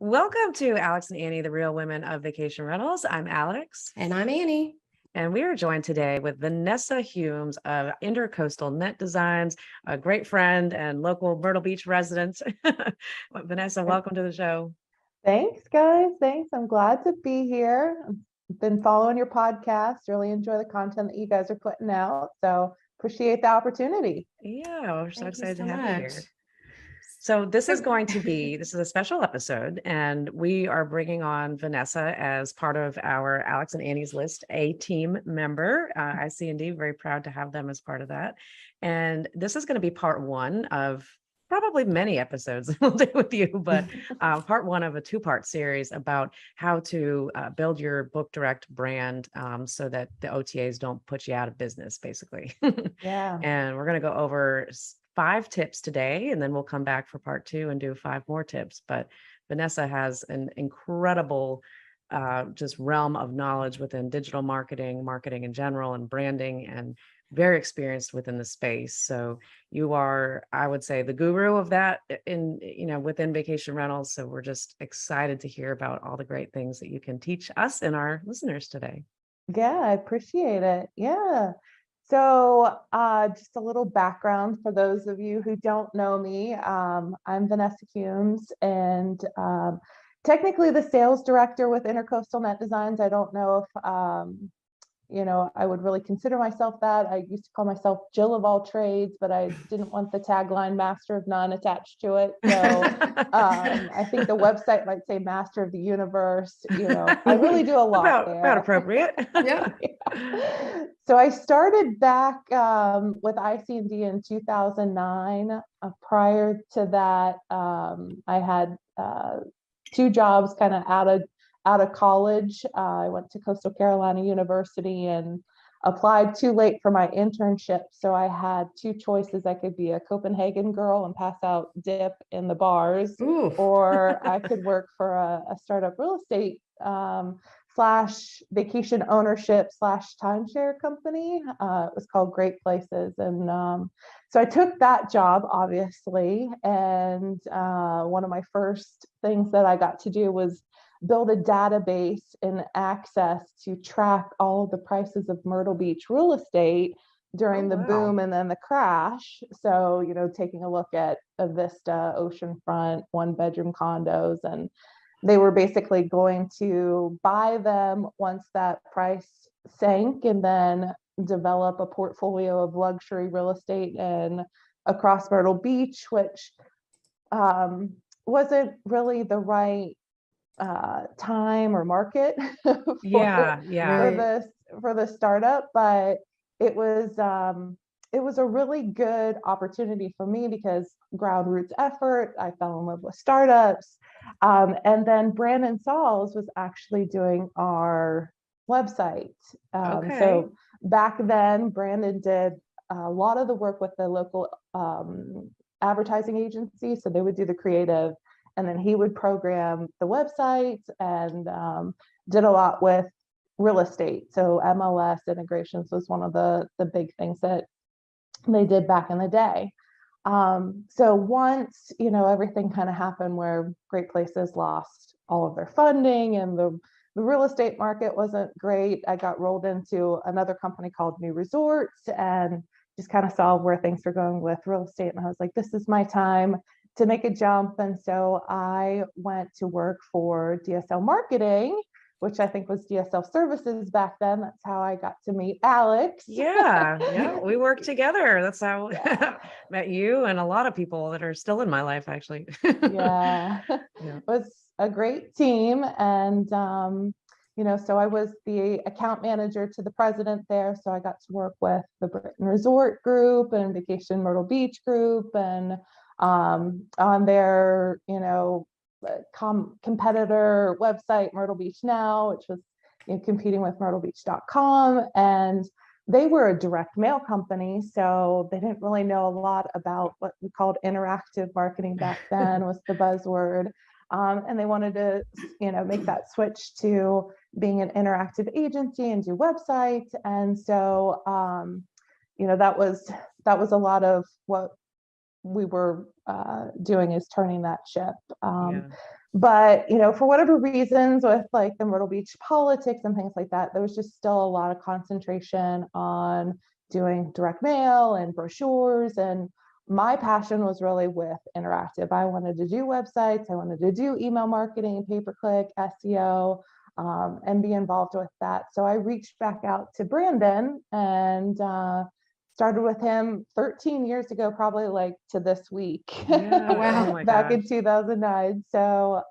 Welcome to Alex and Annie, the real women of vacation rentals. I'm Alex. And I'm Annie. And we are joined today with Vanessa Humes of Intercoastal Net Designs, a great friend and local Myrtle Beach resident. Vanessa, welcome to the show. Thanks, guys. Thanks. I'm glad to be here. I've been following your podcast. Really enjoy the content that you guys are putting out. So appreciate the opportunity. Yeah, we're so Thank you excited so to have you here. much. So this is a special episode, and we are bringing on Vanessa as part of our Alex and Annie's List, a team member, ICND. Very proud to have them as part of that. And this is going to be part one of probably many episodes we'll do with you, but part one of a two-part series about how to build your book direct brand so that the OTAs don't put you out of business, basically. Yeah. And we're going to go over 5 tips today, and then we'll come back for part 2 and do 5 more tips. But Vanessa has an incredible just realm of knowledge within digital marketing in general, and branding, and very experienced within the space. So you are, I would say, the guru of that within vacation rentals. So we're just excited to hear about all the great things that you can teach us and our listeners today. Yeah, I appreciate it. Yeah. So just a little background for those of you who don't know me. I'm Vanessa Humes, and technically the sales director with Intercoastal Net Designs. I don't know if I would really consider myself that. I used to call myself Jill of all trades, but I didn't want the tagline Master of None attached to it. So I think the website might say Master of the Universe. I really do a lot there. About appropriate. Yeah. So I started back with ICND in 2009. Prior to that, I had 2 jobs kind of out of college. I went to Coastal Carolina University and applied too late for my internship. So I had 2 choices. I could be a Copenhagen girl and pass out dip in the bars, or I could work for a startup real estate / vacation ownership / timeshare company. It was called Great Places. And so I took that job, obviously. And one of my first things that I got to do was build a database and access to track all of the prices of Myrtle Beach real estate during the boom and then the crash. So, taking a look at a Vista, oceanfront, 1-bedroom condos, and they were basically going to buy them once that price sank, and then develop a portfolio of luxury real estate and across Myrtle Beach, which wasn't really the right time or market for the startup, but it was a really good opportunity for me because ground roots effort. I fell in love with startups, and then Brandon Sauls was actually doing our website. So back then, Brandon did a lot of the work with the local advertising agency. So they would do the creative, and then he would program the website, and did a lot with real estate. So MLS integrations was one of the big things that they did back in the day. So once, everything kind of happened where Great Places lost all of their funding and the real estate market wasn't great, I got rolled into another company called New Resorts and just kind of saw where things were going with real estate. And I was like, this is my time to make a jump. And so I went to work for DSL Marketing, which I think was DSL Services back then. That's how I got to meet Alex. Yeah, we worked together. That's how I met you and a lot of people that are still in my life, actually. It was a great team. And, so I was the account manager to the president there. So I got to work with the Britain Resort Group and Vacation Myrtle Beach Group, and on their, competitor website, Myrtle Beach Now, which was competing with myrtlebeach.com. And they were a direct mail company, so they didn't really know a lot about what we called interactive marketing back then was the buzzword. And they wanted to, make that switch to being an interactive agency and do websites. And so, that was a lot of what we were doing, is turning that ship. But, for whatever reasons with like the Myrtle Beach politics and things like that, there was just still a lot of concentration on doing direct mail and brochures. And my passion was really with interactive. I wanted to do websites, I wanted to do email marketing, pay-per-click, SEO, and be involved with that. So I reached back out to Brandon and started with him 13 years ago, probably like to this week. Yeah. Wow. Oh my Back in gosh. 2009. So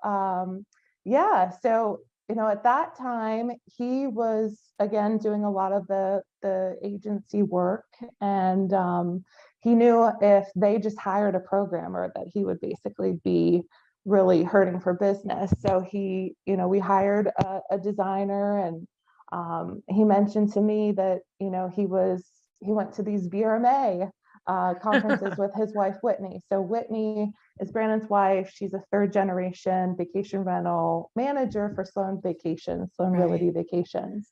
yeah, so at that time he was again doing a lot of the agency work, and he knew if they just hired a programmer that he would basically be really hurting for business. So we hired a designer, and he mentioned to me that he went to these BRMA conferences with his wife Whitney. So Whitney is Brandon's wife. She's a third generation vacation rental manager for Sloan Vacations, Sloan Realty Vacations.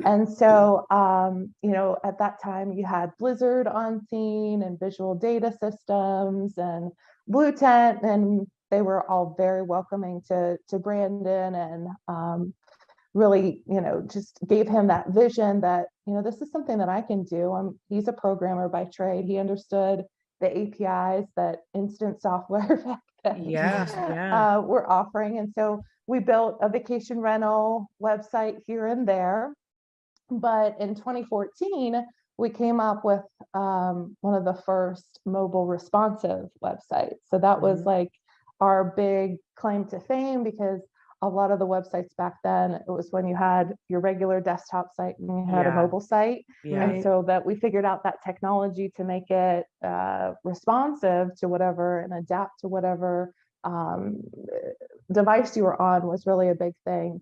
And so, at that time you had Blizzard on scene and Visual Data Systems and Blue Tent, and they were all very welcoming to Brandon, and really, just gave him that vision that, this is something that I can do. He's a programmer by trade. He understood the APIs that instant software back then Yeah. were offering. And so we built a vacation rental website here and there. But in 2014, we came up with one of the first mobile responsive websites. So that was like our big claim to fame, because a lot of the websites back then, it was when you had your regular desktop site and you had a mobile site. And so that we figured out that technology to make it responsive to whatever and adapt to whatever device you were on was really a big thing.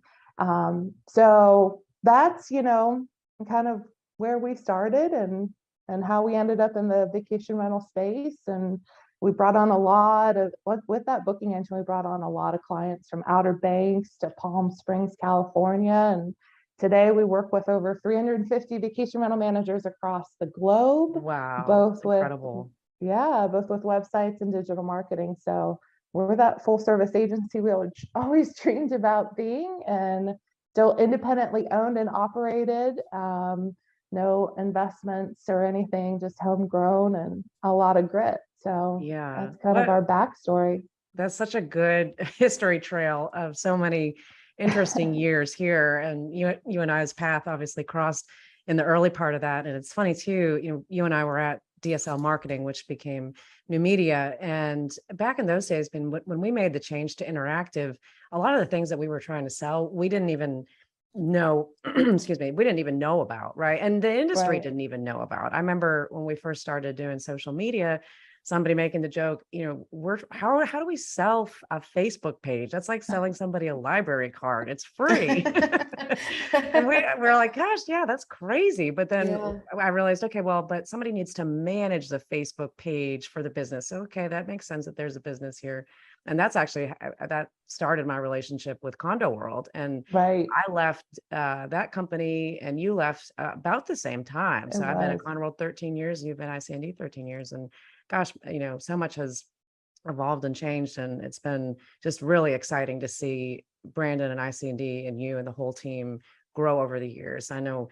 So that's, kind of where we started, and how we ended up in the vacation rental space. And we brought on a lot of, with that booking engine, we brought on a lot of clients from Outer Banks to Palm Springs, California. And today we work with over 350 vacation rental managers across the globe. Wow. Both with, incredible. both with websites and digital marketing. So we're that full service agency we always dreamed about being, and still independently owned and operated. No investments or anything, just homegrown and a lot of grit. So that's kind of our backstory. That's such a good history trail of so many interesting years here. And you and I's path obviously crossed in the early part of that. And it's funny too, you and I were at DSL Marketing, which became New Media. And back in those days, when we made the change to interactive, a lot of the things that we were trying to sell, we didn't even know, excuse me, we didn't even know about, right? And the industry didn't even know about. I remember when we first started doing social media, somebody making the joke, how do we sell a Facebook page? That's like selling somebody a library card. It's free. And we're like, gosh, yeah, that's crazy. But then I realized, okay, well, but somebody needs to manage the Facebook page for the business. So, okay, that makes sense that there's a business here. And that's actually, that started my relationship with Condo World. And I left that company, and you left about the same time. So I've been at Condo World 13 years, you've been ICND 13 years. And gosh, so much has evolved and changed. And it's been just really exciting to see Brandon and ICND and you and the whole team grow over the years. I know,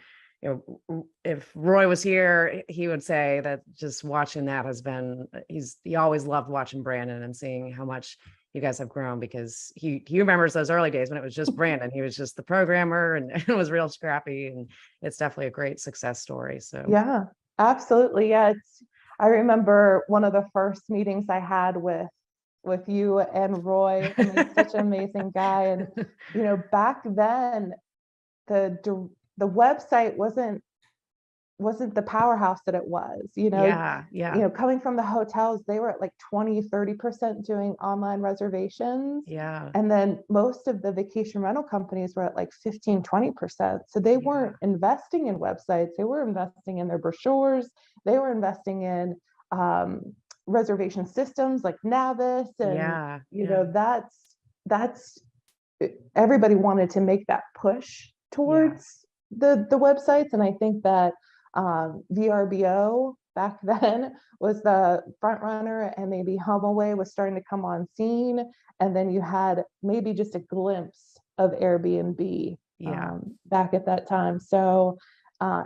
if Roy was here, he would say that just watching that has been, he always loved watching Brandon and seeing how much you guys have grown, because he remembers those early days when it was just Brandon. He was just the programmer, and it was real scrappy, and it's definitely a great success story. So yeah, absolutely. Yeah. I remember one of the first meetings I had with you and Roy. I mean, such an amazing guy. And, back then the website wasn't the powerhouse that it was, coming from the hotels, they were at like 20-30% doing online reservations. And then most of the vacation rental companies were at like 15-20%. So they weren't investing in websites. They were investing in their brochures. They were investing in reservation systems like Navis. And that's everybody wanted to make that push towards the websites. And I think that VRBO back then was the front runner, and maybe HomeAway was starting to come on scene. And then you had maybe just a glimpse of Airbnb back at that time. So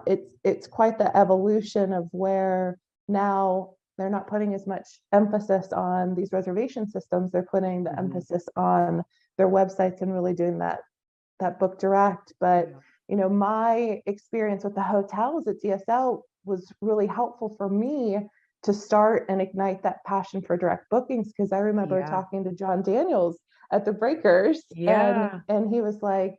it's quite the evolution of where now they're not putting as much emphasis on these reservation systems. They're putting the emphasis on their websites and really doing that book direct. But my experience with the hotels at DSL was really helpful for me to start and ignite that passion for direct bookings, because I remember talking to John Daniels at the Breakers, and he was like,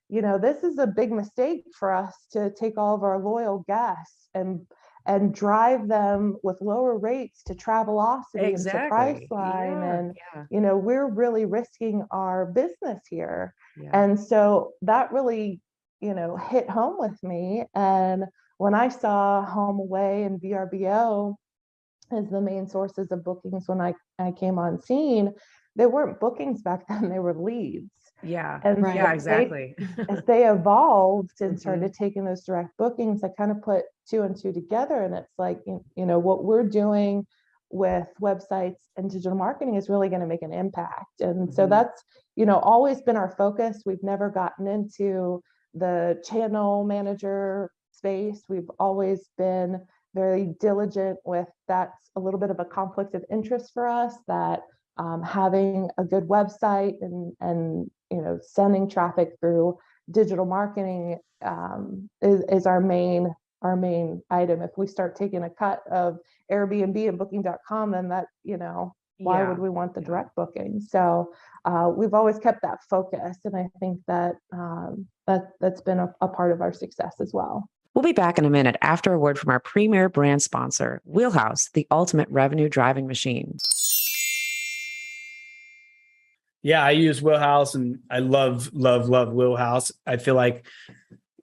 this is a big mistake for us to take all of our loyal guests and drive them with lower rates to Travelocity and to Priceline. And we're really risking our business here. And so that really hit home with me. And when I saw HomeAway and VRBO as the main sources of bookings when I came on scene, they weren't bookings back then, they were leads. And exactly. As they evolved and started taking those direct bookings, I kind of put two and two together. And it's like, what we're doing with websites and digital marketing is really going to make an impact. And so that's, always been our focus. We've never gotten into the channel manager space. We've always been very diligent with that's a little bit of a conflict of interest for us, that having a good website and sending traffic through digital marketing is our main item. If we start taking a cut of Airbnb and booking.com, then that, why would we want the direct booking? So we've always kept that focus. And I think that that's been a part of our success as well. We'll be back in a minute after a word from our premier brand sponsor, Wheelhouse, the ultimate revenue driving machine. Yeah, I use Wheelhouse and I love Wheelhouse. I feel like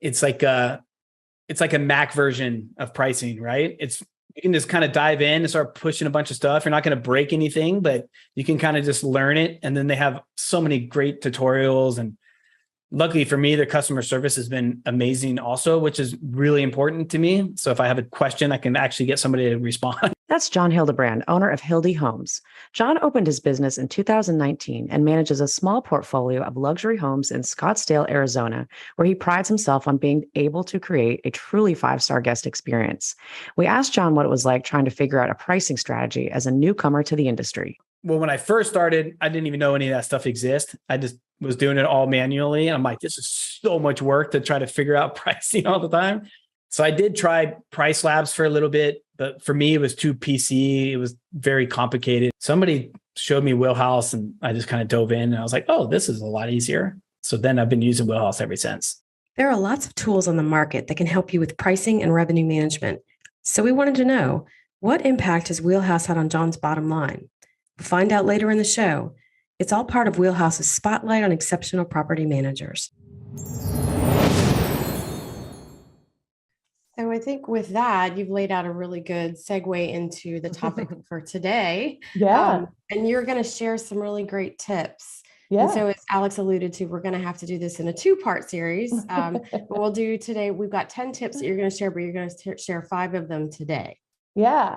it's like a Mac version of pricing, right? You can just kind of dive in and start pushing a bunch of stuff. You're not going to break anything, but you can kind of just learn it. And then they have so many great tutorials. And luckily for me, their customer service has been amazing also, which is really important to me. So if I have a question, I can actually get somebody to respond. That's John Hildebrand, owner of Hildy Homes. John opened his business in 2019 and manages a small portfolio of luxury homes in Scottsdale, Arizona, where he prides himself on being able to create a truly five-star guest experience. We asked John what it was like trying to figure out a pricing strategy as a newcomer to the industry. Well, when I first started, I didn't even know any of that stuff exists. I just was doing it all manually. And I'm like, this is so much work to try to figure out pricing all the time. So I did try Price Labs for a little bit, but for me, it was too PC. It was very complicated. Somebody showed me Wheelhouse and I just kind of dove in and I was like, oh, this is a lot easier. So then I've been using Wheelhouse ever since. There are lots of tools on the market that can help you with pricing and revenue management. So we wanted to know, what impact has Wheelhouse had on John's bottom line? We'll find out later in the show. It's all part of Wheelhouse's spotlight on exceptional property managers. So I think with that, you've laid out a really good segue into the topic for today. Yeah. And you're going to share some really great tips. Yeah. And so as Alex alluded to, we're going to have to do this in a two-part series. But we'll do today, we've got 10 tips that you're going to share, but you're going to share 5 of them today. Yeah.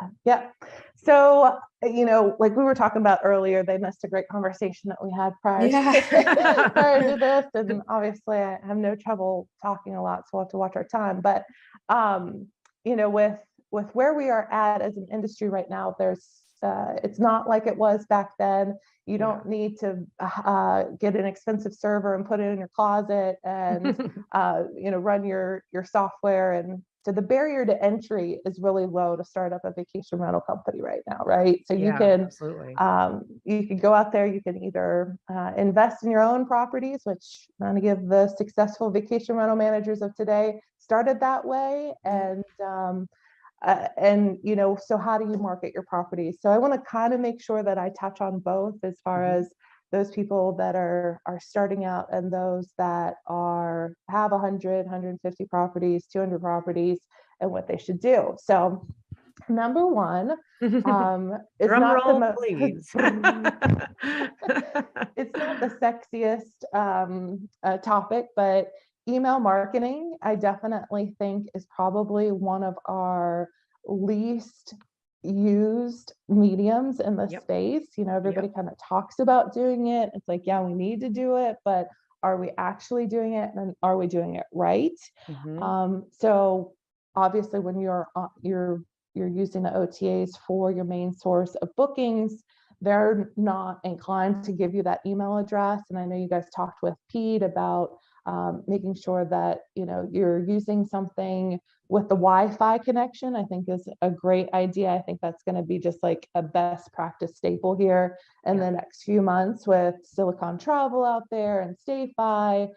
So, like we were talking about earlier, they missed a great conversation that we had prior to this. And obviously I have no trouble talking a lot, so we'll have to watch our time. But, with where we are at as an industry right now, it's not like it was back then. You don't need to get an expensive server and put it in your closet and, run your software. And so the barrier to entry is really low to start up a vacation rental company right now, right? So you can go out there, you can either invest in your own properties, which I'm going to give the successful vacation rental managers of today started that way. And so how do you market your properties? So I want to kind of make sure that I touch on both as far as those people that are starting out and those that have 100, 150 properties, 200 properties, and what they should do. So number one, it's not it's not the sexiest topic, but email marketing, I definitely think, is probably one of our least used mediums in the Yep. space. Everybody kind of talks about doing it. It's like, yeah, we need to do it, but are we actually doing it, and are we doing it right? So obviously, when you're using the OTAs for your main source of bookings, they're not inclined to give you that email address. And I know you guys talked with Pete about making sure that you're using something with the Wi-Fi connection. I think is a great idea. I think that's going to be just like a best practice staple here in the next few months with Silicon Travel out there and StayFi.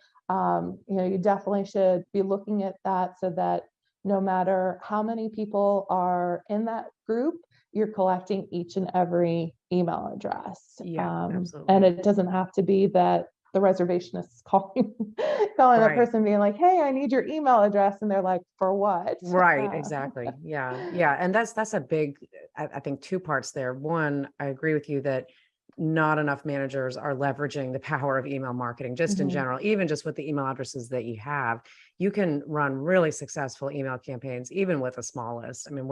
You definitely should be looking at that, so that no matter how many people are in that group, you're collecting each and every email address. Absolutely. And it doesn't have to be that the reservation is calling that person being like, hey, I need your email address. And they're like, for what? Right. Exactly. Yeah. And that's a big, I think, two parts there. One, I agree with you that not enough managers are leveraging the power of email marketing, just in general. Even just with the email addresses that you have, you can run really successful email campaigns, even with a small list. I mean,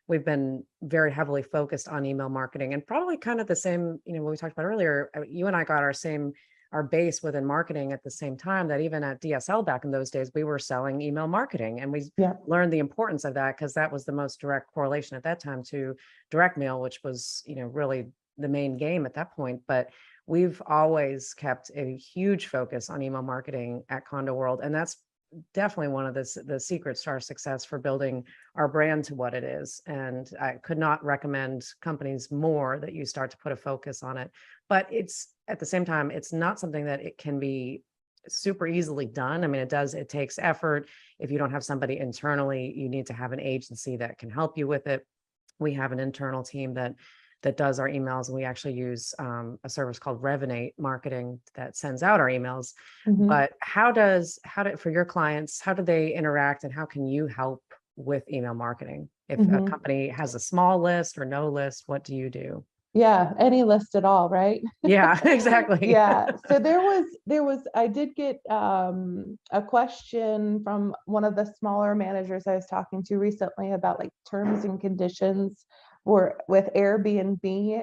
we've been very heavily focused on email marketing, and probably kind of the same, what we talked about earlier. You and I got our base within marketing at the same time. That even at DSL back in those days, we were selling email marketing, and we learned the importance of that, because that was the most direct correlation at that time to direct mail, which was, really the main game at that point. But we've always kept a huge focus on email marketing at Condo World, and that's definitely one of the secrets to our success for building our brand to what it is. And I could not recommend companies more that you start to put a focus on it. But it's, at the same time, it's not something that it can be super easily done. I mean, it takes effort. If you don't have somebody internally, you need to have an agency that can help you with it. We have an internal team that does our emails, and we actually use a service called Revenate Marketing that sends out our emails. But for your clients, how do they interact, and how can you help with email marketing? If a company has a small list or no list, what do you do? Yeah, any list at all, right? Yeah, exactly. Yeah. So I did get a question from one of the smaller managers I was talking to recently about like terms and conditions with Airbnb.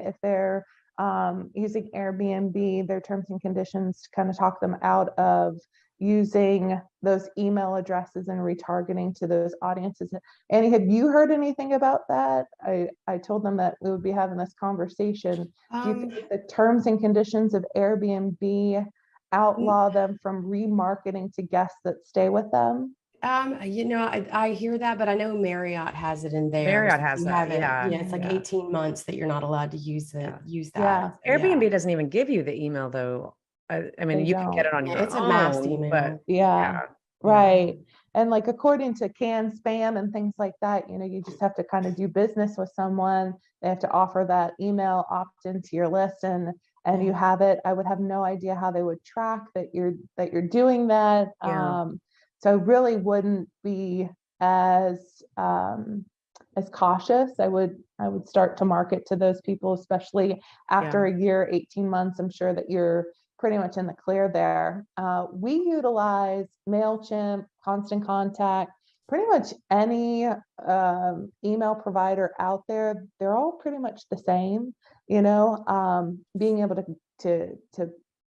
If they're using Airbnb, their terms and conditions to kind of talk them out of using those email addresses and retargeting to those audiences. Annie, have you heard anything about that? I told them that we would be having this conversation. Do you think the terms and conditions of Airbnb outlaw them from remarketing to guests that stay with them? I hear that, but I know Marriott has it in there. Marriott has that. Yeah. It's like 18 months that you're not allowed to use it. Use that. Yeah. Airbnb doesn't even give you the email though. I mean, you can get it on your own. It's a mass email. But right. And like according to Can Spam and things like that, you just have to kind of do business with someone. They have to offer that email opt-in to your list, and you have it. I would have no idea how they would track that you're doing that. So I really wouldn't be as cautious. I would start to market to those people, especially after a year, 18 months. I'm sure that you're pretty much in the clear there. We utilize MailChimp, Constant Contact, pretty much any email provider out there. They're all pretty much the same, being able to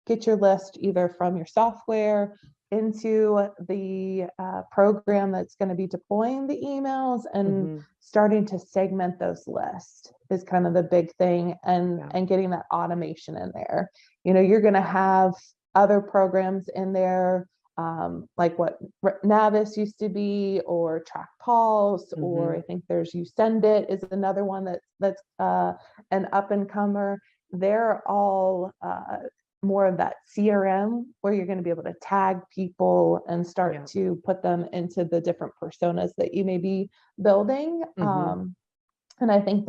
get your list either from your software into the program that's going to be deploying the emails, and starting to segment those lists is kind of the big thing, and getting that automation in there. You're going to have other programs in there, like what Navis used to be, or TrackPulse, or I think there's YouSendIt is another one that's an up and comer. They're all more of that CRM, where you're going to be able to tag people and start to put them into the different personas that you may be building. And I think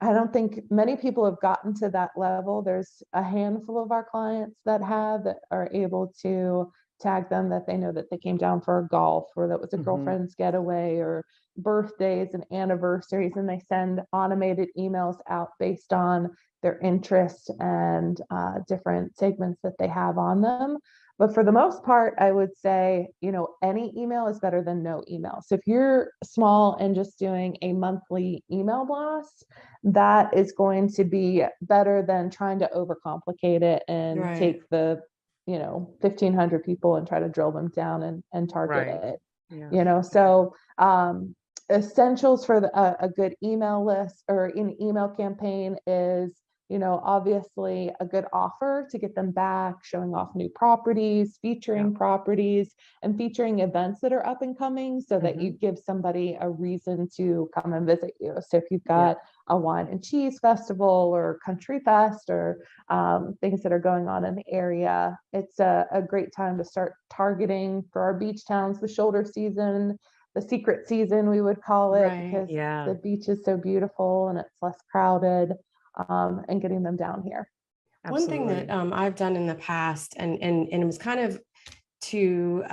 I don't think many people have gotten to that level. There's a handful of our clients that are able to tag them, that they know that they came down for a golf, or that was a girlfriend's getaway, or birthdays and anniversaries, and they send automated emails out based on their interest and different segments that they have on them. But for the most part, I would say, any email is better than no email. So if you're small and just doing a monthly email blast, that is going to be better than trying to overcomplicate it and Right. take the, 1,500 people and try to drill them down and target Right. it. Yeah. So essentials for a good email list or an email campaign is, obviously a good offer to get them back, showing off new properties, featuring properties, and featuring events that are up and coming so that you give somebody a reason to come and visit you. So if you've got a wine and cheese festival or country fest or things that are going on in the area, it's a great time to start targeting for our beach towns, the shoulder season, the secret season, we would call it, Right. because Yeah. the beach is so beautiful and it's less crowded, and getting them down here. One thing that I've done in the past, and it was kind of to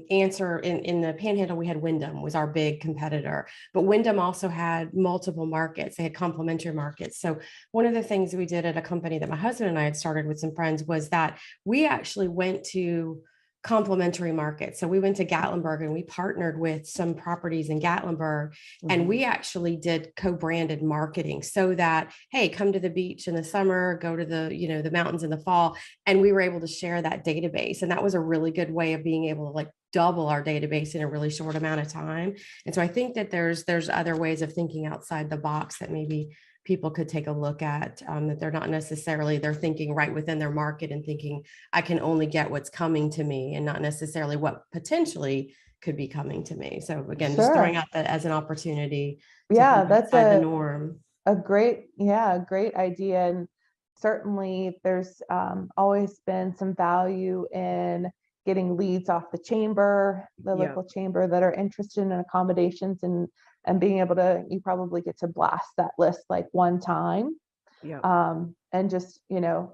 answer in the Panhandle, we had Wyndham was our big competitor, but Wyndham also had multiple markets. They had complementary markets. So one of the things we did at a company that my husband and I had started with some friends was that we actually went to complementary markets. So we went to Gatlinburg and we partnered with some properties in Gatlinburg, and we actually did co-branded marketing so that, hey, come to the beach in the summer, go to the mountains in the fall. And we were able to share that database. And that was a really good way of being able to like double our database in a really short amount of time. And so I think that there's other ways of thinking outside the box that maybe people could take a look at, that they're not necessarily, they're thinking right within their market and thinking I can only get what's coming to me and not necessarily what potentially could be coming to me. So again, just throwing out that as an opportunity to think That's outside the norm. a great idea. And certainly there's always been some value in getting leads off the local chamber that are interested in accommodations and being able to, you probably get to blast that list like one time. And just,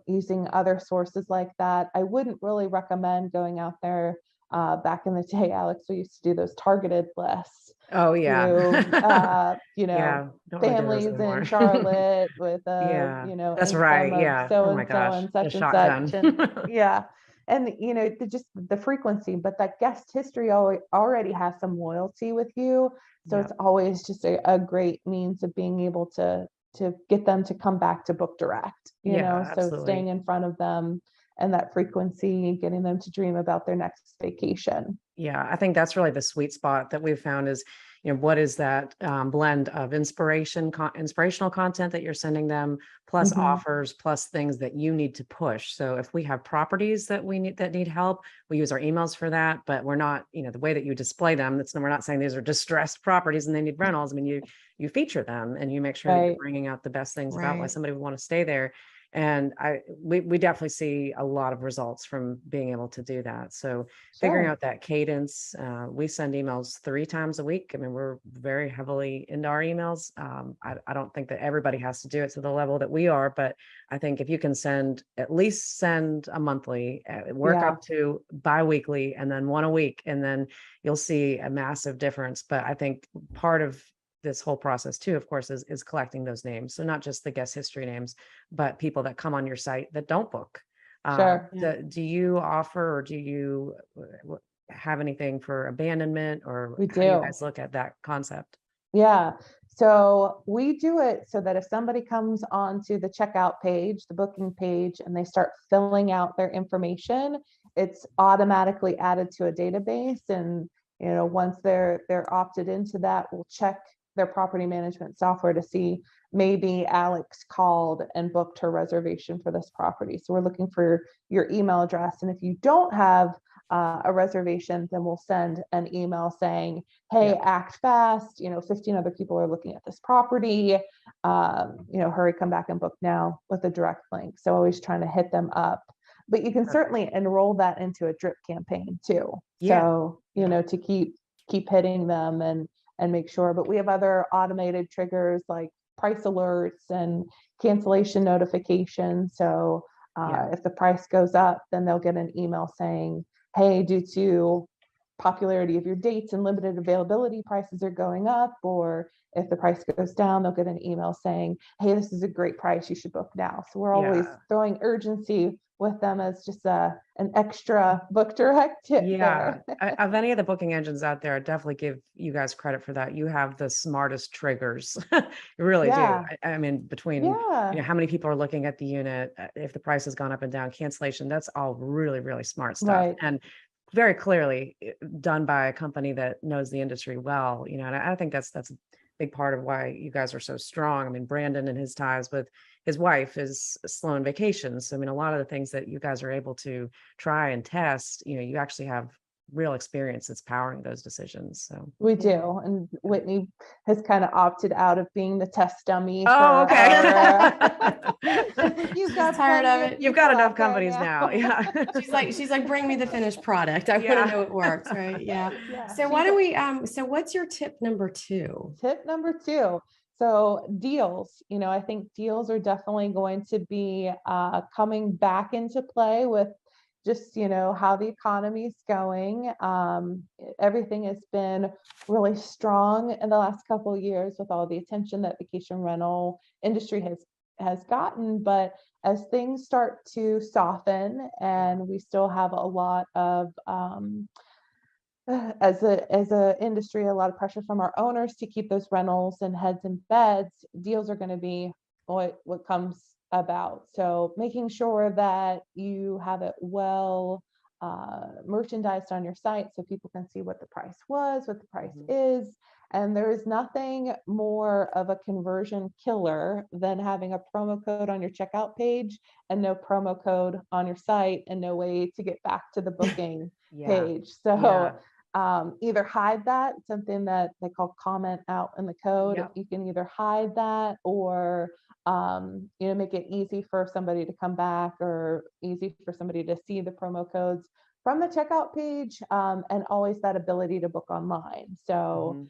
using other sources like that. I wouldn't really recommend going out there. Back in the day, Alex, we used to do those targeted lists. Oh yeah. Families in Charlotte with that's right. income Yeah. of so Oh my and so gosh. and The such and shotgun. such. And just the frequency, but that guest history already has some loyalty with you. So it's always just a great means of being able to get them to come back to book direct, so absolutely. staying in front of them and that frequency, getting them to dream about their next vacation. Yeah, I think that's really the sweet spot that we've found is, what is that blend of inspirational content that you're sending them, plus offers, plus things that you need to push. So if we have properties that need help, we use our emails for that, but we're not, the way that you display them, we're not saying these are distressed properties and they need rentals. I mean, you feature them and you make sure that you're bringing out the best things about why somebody would want to stay there. And we definitely see a lot of results from being able to do that. So figuring out that cadence, we send emails 3 times a week. I mean, we're very heavily into our emails. I don't think that everybody has to do it to the level that we are, but I think if you can at least send a monthly, work up to bi-weekly and then 1 a week, and then you'll see a massive difference. But I think part of this whole process too, of course, is collecting those names. So not just the guest history names, but people that come on your site that don't book. Do you offer, or do you have anything for abandonment, or we how do you guys look at that concept? So we do it so that if somebody comes onto the checkout page, the booking page, and they start filling out their information, it's automatically added to a database. And once they're opted into that, we'll check their property management software to see maybe Alex called and booked her reservation for this property. So we're looking for your email address. And if you don't have a reservation, then we'll send an email saying, hey, act fast, 15 other people are looking at this property, hurry, come back and book now, with a direct link. So always trying to hit them up. But you can certainly enroll that into a drip campaign too. So, to keep hitting them and make sure. But we have other automated triggers like price alerts and cancellation notifications. So if the price goes up, then they'll get an email saying, hey, due to popularity of your dates and limited availability, prices are going up, or if the price goes down, they'll get an email saying, hey, this is a great price, you should book now. So we're always throwing urgency with them as just an extra book direct tip there. Of any of the booking engines out there, I definitely give you guys credit for that. You have the smartest triggers. You really do. I mean, between you know, how many people are looking at the unit, if the price has gone up and down, cancellation, that's all really, really smart stuff. And very clearly done by a company that knows the industry well, you know, and I think that's a big part of why you guys are so strong. I mean, Brandon and his ties with his wife is Sloan Vacations. So, I mean, a lot of the things that you guys are able to try and test, you know, you actually have real experience that's powering those decisions. So we do. And Whitney has kind of opted out of being the test dummy. Oh, okay. You've got tired of it. You've got enough companies now. Yeah. She's like, bring me the finished product. I want to know it works, right? Yeah. So why don't we, so what's your tip number 2? Tip number 2. So deals, you know, I think deals are definitely going to be coming back into play with just, you know, how the economy is going. Everything has been really strong in the last couple of years with all the attention that vacation rental industry has gotten. But as things start to soften, and we still have a lot of as a industry, a lot of pressure from our owners to keep those rentals and heads and beds, deals are going to be what comes about. So making sure that you have it well merchandised on your site so people can see what the price was, what the price is. And there is nothing more of a conversion killer than having a promo code on your checkout page and no promo code on your site and no way to get back to the booking page. So either hide that, something that they call comment out in the code. You can either hide that or you know, make it easy for somebody to come back or easy for somebody to see the promo codes from the checkout page, and always that ability to book online. So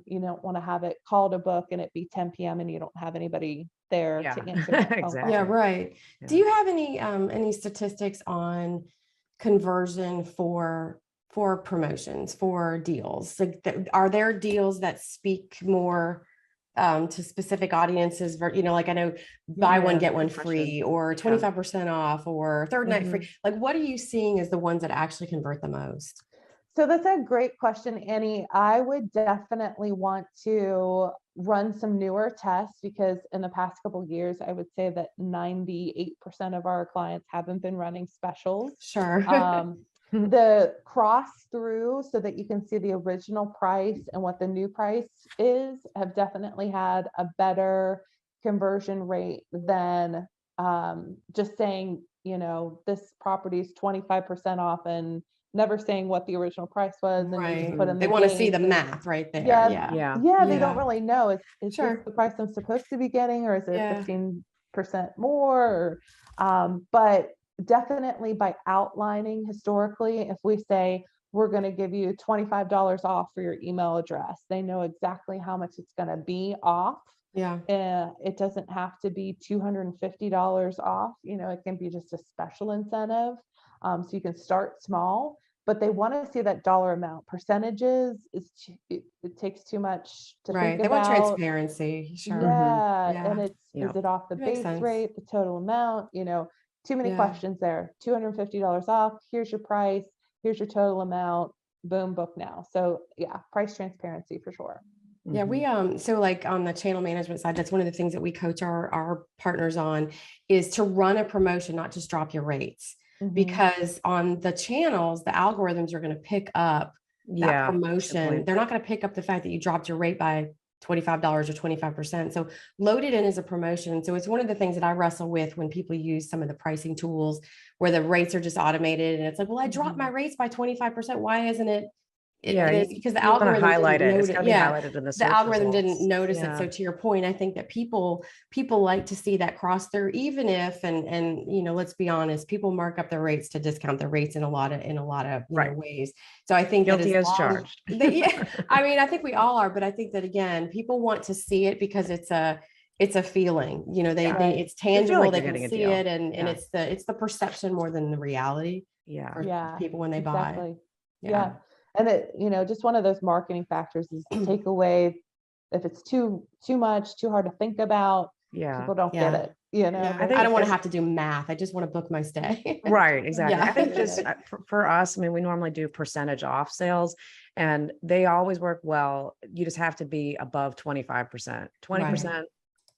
you don't want to have it call to book and it be 10 p.m. and you don't have anybody there to answer that phone call. Yeah, right. Do you have any statistics on conversion for promotions, for deals? Like, are there deals that speak more to specific audiences, you know, like I know buy one, get one free, or 25% off, or third night free. Like, what are you seeing as the ones that actually convert the most? So that's a great question, Annie. I would definitely want to run some newer tests because in the past couple of years, I would say that 98% of our clients haven't been running specials. Sure. The cross through so that you can see the original price and what the new price is have definitely had a better conversion rate than just saying, you know, this property is 25% off and never saying what the original price was. And you just put in they want to see the math right there. They don't really know. Is this the price I'm supposed to be getting, or is it 15% more? But definitely by outlining historically, if we say we're going to give you $25 off for your email address, they know exactly how much it's going to be off. It doesn't have to be $250 off. You know, it can be just a special incentive. So you can start small, but they want to see that dollar amount. Percentages it takes too much to think about. They want transparency. And it's is it off the base rate, the total amount? You know, too many questions there. $250 off. Here's your price. Here's your total amount. Boom, book now. So price transparency for sure. Yeah, we so like on the channel management side, that's one of the things that we coach our partners on is to run a promotion, not just drop your rates. Because on the channels, the algorithms are going to pick up that promotion. They're not going to pick up the fact that you dropped your rate by $25 or 25%. So load it in as a promotion. So it's one of the things that I wrestle with when people use some of the pricing tools where the rates are just automated. And it's like, well, I dropped my rates by 25%. Why isn't it? It is because the algorithm highlight it. It's going to be highlighted in the algorithm didn't notice it. So to your point, I think that people like to see that cross through, even if and you know, let's be honest, people mark up their rates to discount their rates in a lot of you know, ways. So I think guilty as charged. I mean, I think we all are, but I think that again, people want to see it because it's a feeling. You know, it's tangible. They can see it, and it's the perception more than the reality. For people when they buy. Yeah. And it, just one of those marketing factors is take away, if it's too much, too hard to think about, people don't get it. Yeah. I think I don't want to have to do math. I just want to book my stay. Right, exactly. Yeah. I think just for us, I mean, we normally do percentage off sales and they always work well. You just have to be above 25%, 20%,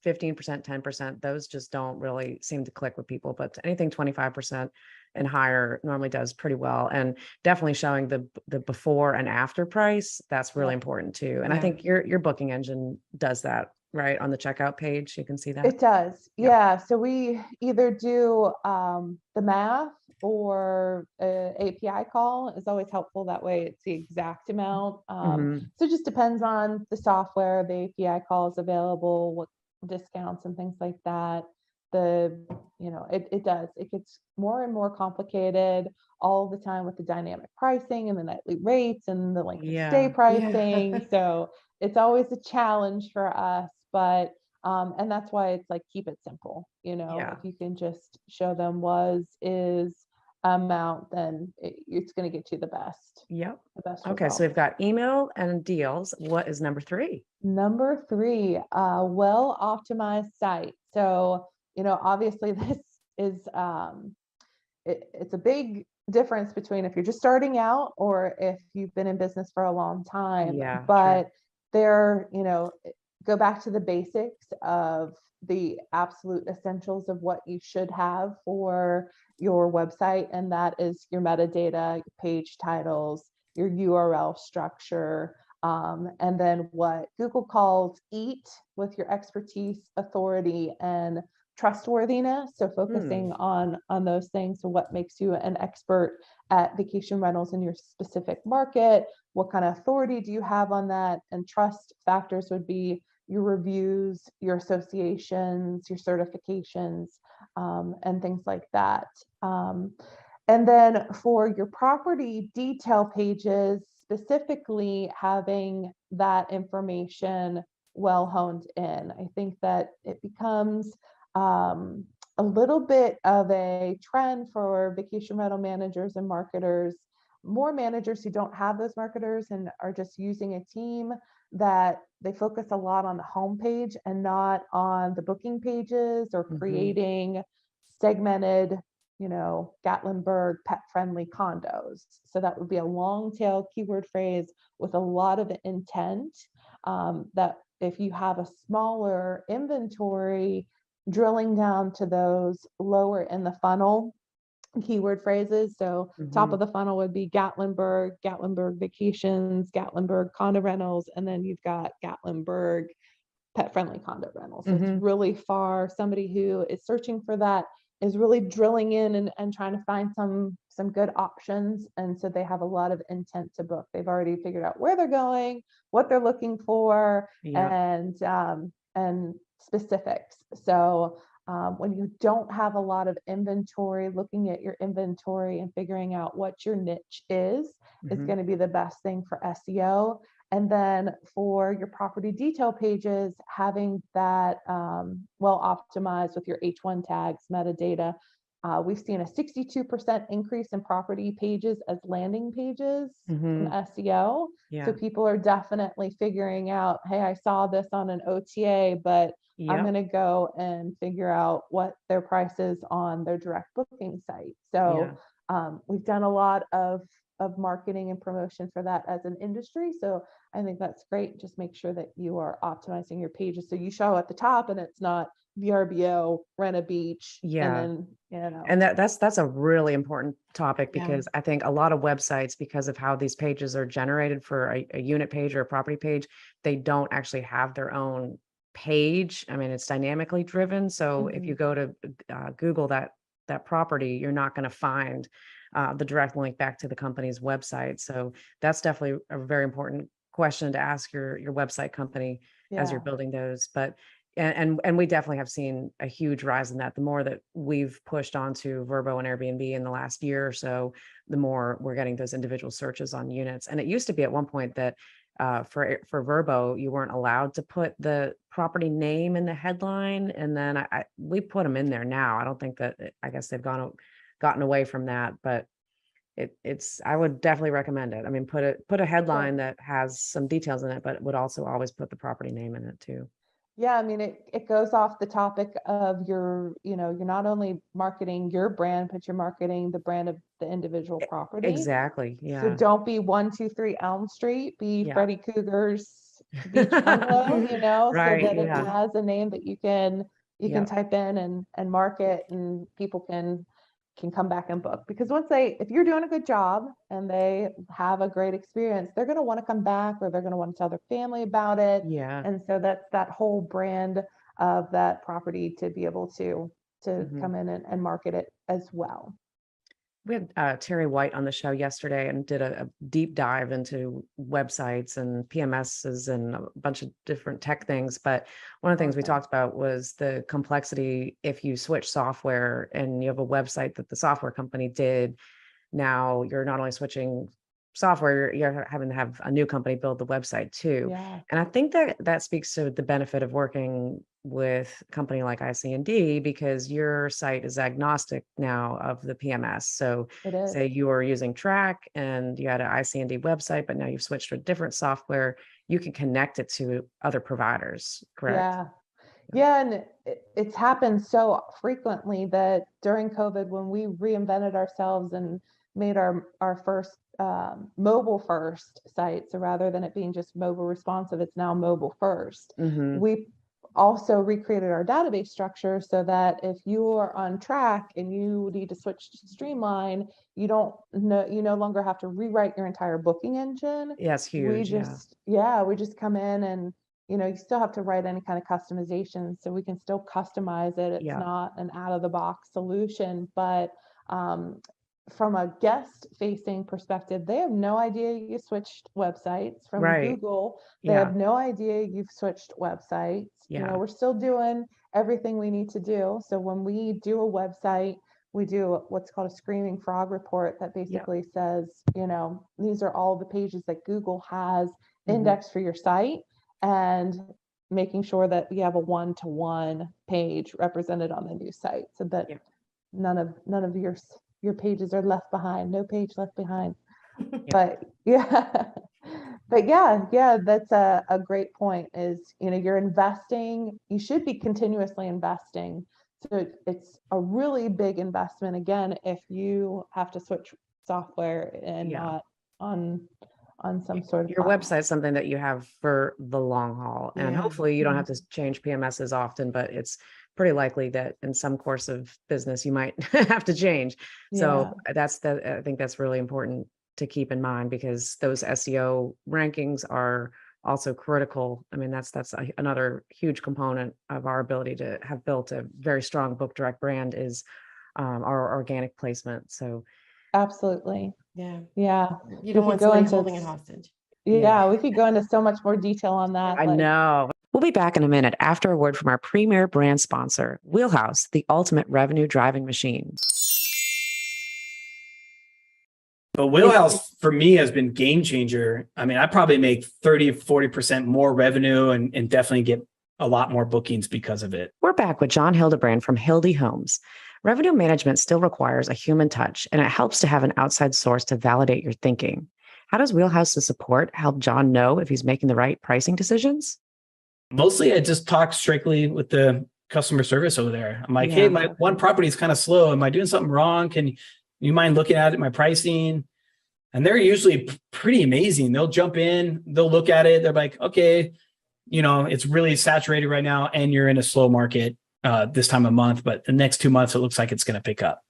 15%, 10%. Those just don't really seem to click with people, but anything 25% and higher normally does pretty well. And definitely showing the before and after price, that's really important too. And I think your booking engine does that, right? On the checkout page, you can see that. It does. Yeah. So we either do the math, or API call is always helpful. That way it's the exact amount. So it just depends on the software, the API call is available, what discounts and things like that. It does. It gets more and more complicated all the time with the dynamic pricing and the nightly rates and the length of stay pricing. So it's always a challenge for us, but and that's why it's like, keep it simple. If you can just show them is amount, then it's going to get you the best. Yep. The best Okay. So we've got email and deals. What is number 3? Number 3, well optimized site. So, obviously this is it's a big difference between if you're just starting out or if you've been in business for a long time. But they're, go back to the basics of the absolute essentials of what you should have for your website. And that is your metadata, your page titles, your URL structure, and then what Google calls EAT, with your expertise, authority, and trustworthiness. So focusing on those things. So what makes you an expert at vacation rentals in your specific market? What kind of authority do you have on that? And trust factors would be your reviews, your associations, your certifications, and things like that. And then for your property detail pages, specifically having that information well honed in. I think that it becomes a little bit of a trend for vacation rental managers and marketers, more managers who don't have those marketers and are just using a team, that they focus a lot on the homepage and not on the booking pages or creating segmented, Gatlinburg pet friendly condos. So that would be a long tail keyword phrase with a lot of intent, that if you have a smaller inventory, drilling down to those lower in the funnel keyword phrases. So top of the funnel would be Gatlinburg vacations, Gatlinburg condo rentals, and then you've got Gatlinburg pet friendly condo rentals. So it's really far. Somebody who is searching for that is really drilling in and trying to find some good options. And so they have a lot of intent to book. They've already figured out where they're going, what they're looking for, and specifics. So when you don't have a lot of inventory, looking at your inventory and figuring out what your niche is going to be the best thing for SEO. And then for your property detail pages, having that well optimized with your H1 tags, metadata. We've seen a 62% increase in property pages as landing pages in SEO. So people are definitely figuring out, hey, I saw this on an OTA, but I'm going to go and figure out what their price is on their direct booking site. So we've done a lot of marketing and promotion for that as an industry. So I think that's great. Just make sure that you are optimizing your pages so you show at the top and it's not VRBO, rent a beach. And then, and that's a really important topic, because I think a lot of websites, because of how these pages are generated for a unit page or a property page, they don't actually have their own page. I mean, it's dynamically driven. So if you go to Google that property, you're not going to find the direct link back to the company's website. So that's definitely a very important question to ask your website company as you're building those. But and we definitely have seen a huge rise in that. The more that we've pushed onto Vrbo and Airbnb in the last year or so, the more we're getting those individual searches on units. And it used to be at one point that for Vrbo, you weren't allowed to put the property name in the headline, and then we put them in there now. I don't think that, I guess they've gotten away from that, but I would definitely recommend it. I mean, put a headline that has some details in it, but would also always put the property name in it too. Yeah, I mean, it goes off the topic of you're not only marketing your brand, but you're marketing the brand of the individual property. Exactly. So Yeah. don't be 123 Elm Street, be Yeah. Freddy Cougar's Beach Bungalow, so Right. that it Yeah. has a name that you can Yeah. type in and market, and people can come back and book. Because if you're doing a good job and they have a great experience, they're going to want to come back, or they're going to want to tell their family about it. Yeah. And so that's that whole brand of that property to be able to Mhm. come in and market it as well. We had Terry White on the show yesterday and did a deep dive into websites and PMSs and a bunch of different tech things. But one of the things we Awesome. talked about was the complexity if you switch software and you have a website that the software company did. Now you're not only switching software, you're having to have a new company build the website too. Yeah. And I think that speaks to the benefit of working with a company like ICND, because your site is agnostic now of the PMS. So It is. say you were using Track and you had an ICND website, but now you've switched to a different software, you can connect it to other providers, correct? Yeah. Yeah, and it's happened so frequently that during COVID, when we reinvented ourselves and made our first mobile first site, so rather than it being just mobile responsive, it's now mobile first. Mm-hmm. We also recreated our database structure so that if you are on Track and you need to switch to Streamline, you no longer have to rewrite your entire booking engine. Yeah, it's huge. We just come in and you still have to write any kind of customization, so we can still customize it. It's not an out of the box solution, but from a guest facing perspective, they have no idea you switched websites. From Right. Google, they have no idea you've switched websites. Yeah. We're still doing everything we need to do. So when we do a website, we do what's called a screaming frog report that basically says, these are all the pages that Google has indexed for your site, and making sure that you have a one-to-one page represented on the new site, so that none of your pages are left behind, no page left behind. But that's a great point. Is you're investing, you should be continuously investing. So it's a really big investment, again, if you have to switch software and not on some sort of your website's something that you have for the long haul, and hopefully you don't have to change PMSs often, but it's pretty likely that in some course of business you might have to change. So I think that's really important to keep in mind, because those SEO rankings are also critical. I mean, that's another huge component of our ability to have built a very strong book direct brand is our organic placement. So absolutely. Yeah. You don't want somebody holding it hostage. Yeah, we could go into so much more detail on that. I know. We'll be back in a minute after a word from our premier brand sponsor, Wheelhouse, the ultimate revenue driving machine. But Wheelhouse for me has been game changer. I mean, I probably make 30-40% more revenue and definitely get a lot more bookings because of it. We're back with John Hildebrand from Hildy Homes. Revenue management still requires a human touch, and it helps to have an outside source to validate your thinking. How does Wheelhouse's support help John know if he's making the right pricing decisions? Mostly I just talk strictly with the customer service over there. I'm like, hey, my one property is kind of slow. Am I doing something wrong? Can you mind looking at it, my pricing? And they're usually pretty amazing. They'll jump in, they'll look at it. They're like, okay, it's really saturated right now and you're in a slow market this time of month, but the next 2 months, it looks like it's going to pick up.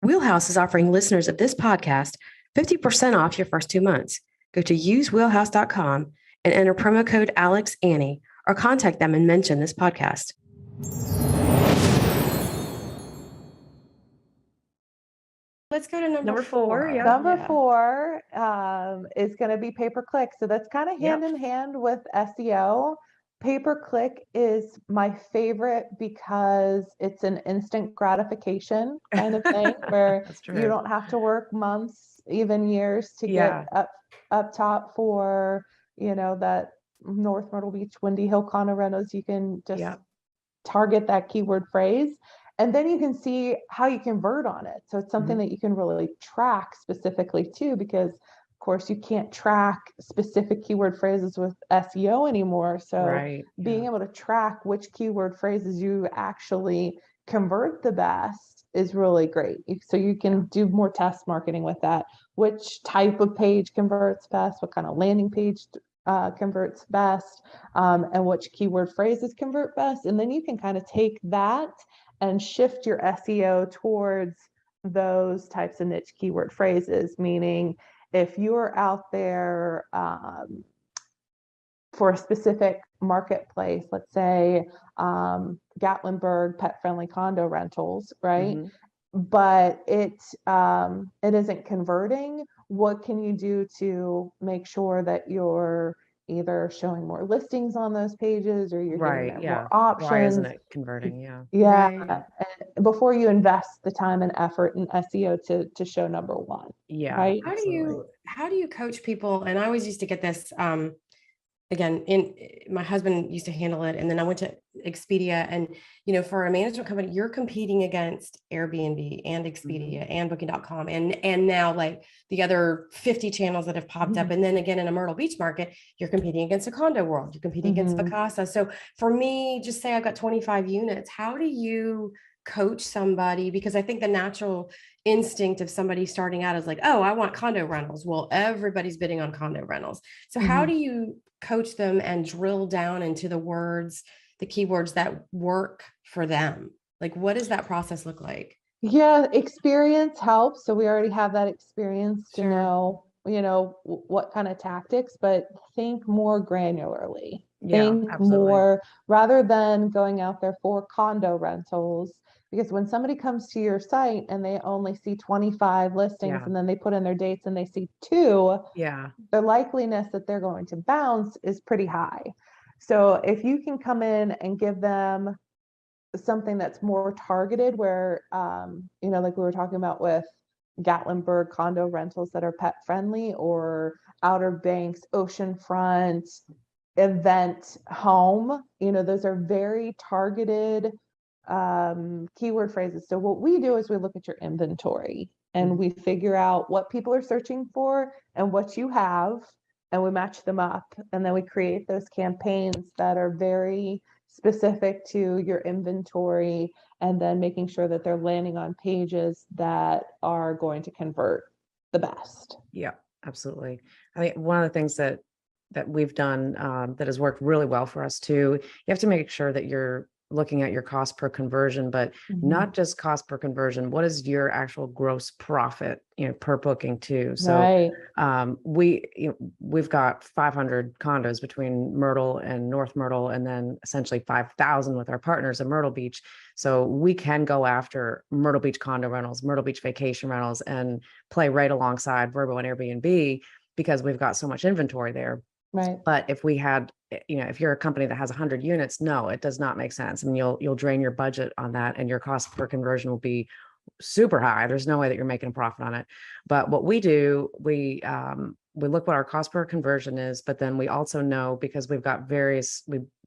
Wheelhouse is offering listeners of this podcast 50% off your first 2 months. Go to usewheelhouse.com and enter promo code AlexAnnie, or contact them and mention this podcast. Let's go to number 4. Number 4 is going to be pay-per-click. So that's kind of hand in hand with SEO. Pay-per-click is my favorite because it's an instant gratification kind of thing where you don't have to work months, even years to get up top for, that North Myrtle Beach, Windy Hill condos. You can just target that keyword phrase. And then you can see how you convert on it. So it's something that you can really track specifically too, because of course you can't track specific keyword phrases with SEO anymore. So Right. being able to track which keyword phrases you actually convert the best is really great. So you can do more test marketing with that. Which type of page converts best? What kind of landing page converts best? And which keyword phrases convert best? And then you can kind of take that and shift your SEO towards those types of niche keyword phrases. Meaning, if you're out there for a specific marketplace, let's say Gatlinburg pet-friendly condo rentals, right? But it isn't converting. What can you do to make sure that you're either showing more listings on those pages, or you're giving them more options? Why isn't it converting? Yeah. Right. And before you invest the time and effort in SEO to show number one. Yeah. Right. How do you coach people? And I always used to get this, again, my husband used to handle it. And then I went to Expedia, and, for a management company, you're competing against Airbnb and Expedia and booking.com. And now like the other 50 channels that have popped up. And then again, in a Myrtle Beach market, you're competing against a condo world, you're competing against Vacasa. So for me, just say I've got 25 units. How do you coach somebody? Because I think the natural instinct of somebody starting out is like, oh, I want condo rentals. Well, everybody's bidding on condo rentals. So how do you coach them and drill down into the keywords that work for them? Like, what does that process look like? Yeah, experience helps. So we already have that experience to know, what kind of tactics, but think more granularly. Think more, rather than going out there for condo rentals. Because when somebody comes to your site and they only see 25 listings and then they put in their dates and they see 2, the likeliness that they're going to bounce is pretty high. So if you can come in and give them something that's more targeted, where, like we were talking about with Gatlinburg condo rentals that are pet friendly, or Outer Banks, oceanfront, event home, those are very targeted keyword phrases. So what we do is we look at your inventory and we figure out what people are searching for and what you have, and we match them up, and then we create those campaigns that are very specific to your inventory, and then making sure that they're landing on pages that are going to convert the best. Yeah, absolutely. I mean, one of the things that we've done that has worked really well for us too, you have to make sure that you're looking at your cost per conversion, but not just cost per conversion. What is your actual gross profit, per booking too? So we've got 500 condos between Myrtle and North Myrtle, and then essentially 5,000 with our partners in Myrtle Beach. So we can go after Myrtle Beach condo rentals, Myrtle Beach vacation rentals, and play right alongside Vrbo and Airbnb, because we've got so much inventory there. Right. But if we had, if you're a company that has 100 units, no, it does not make sense. I mean, you'll drain your budget on that, and your cost per conversion will be super high. There's no way that you're making a profit on it. But what we do, we look what our cost per conversion is, but then we also know, because we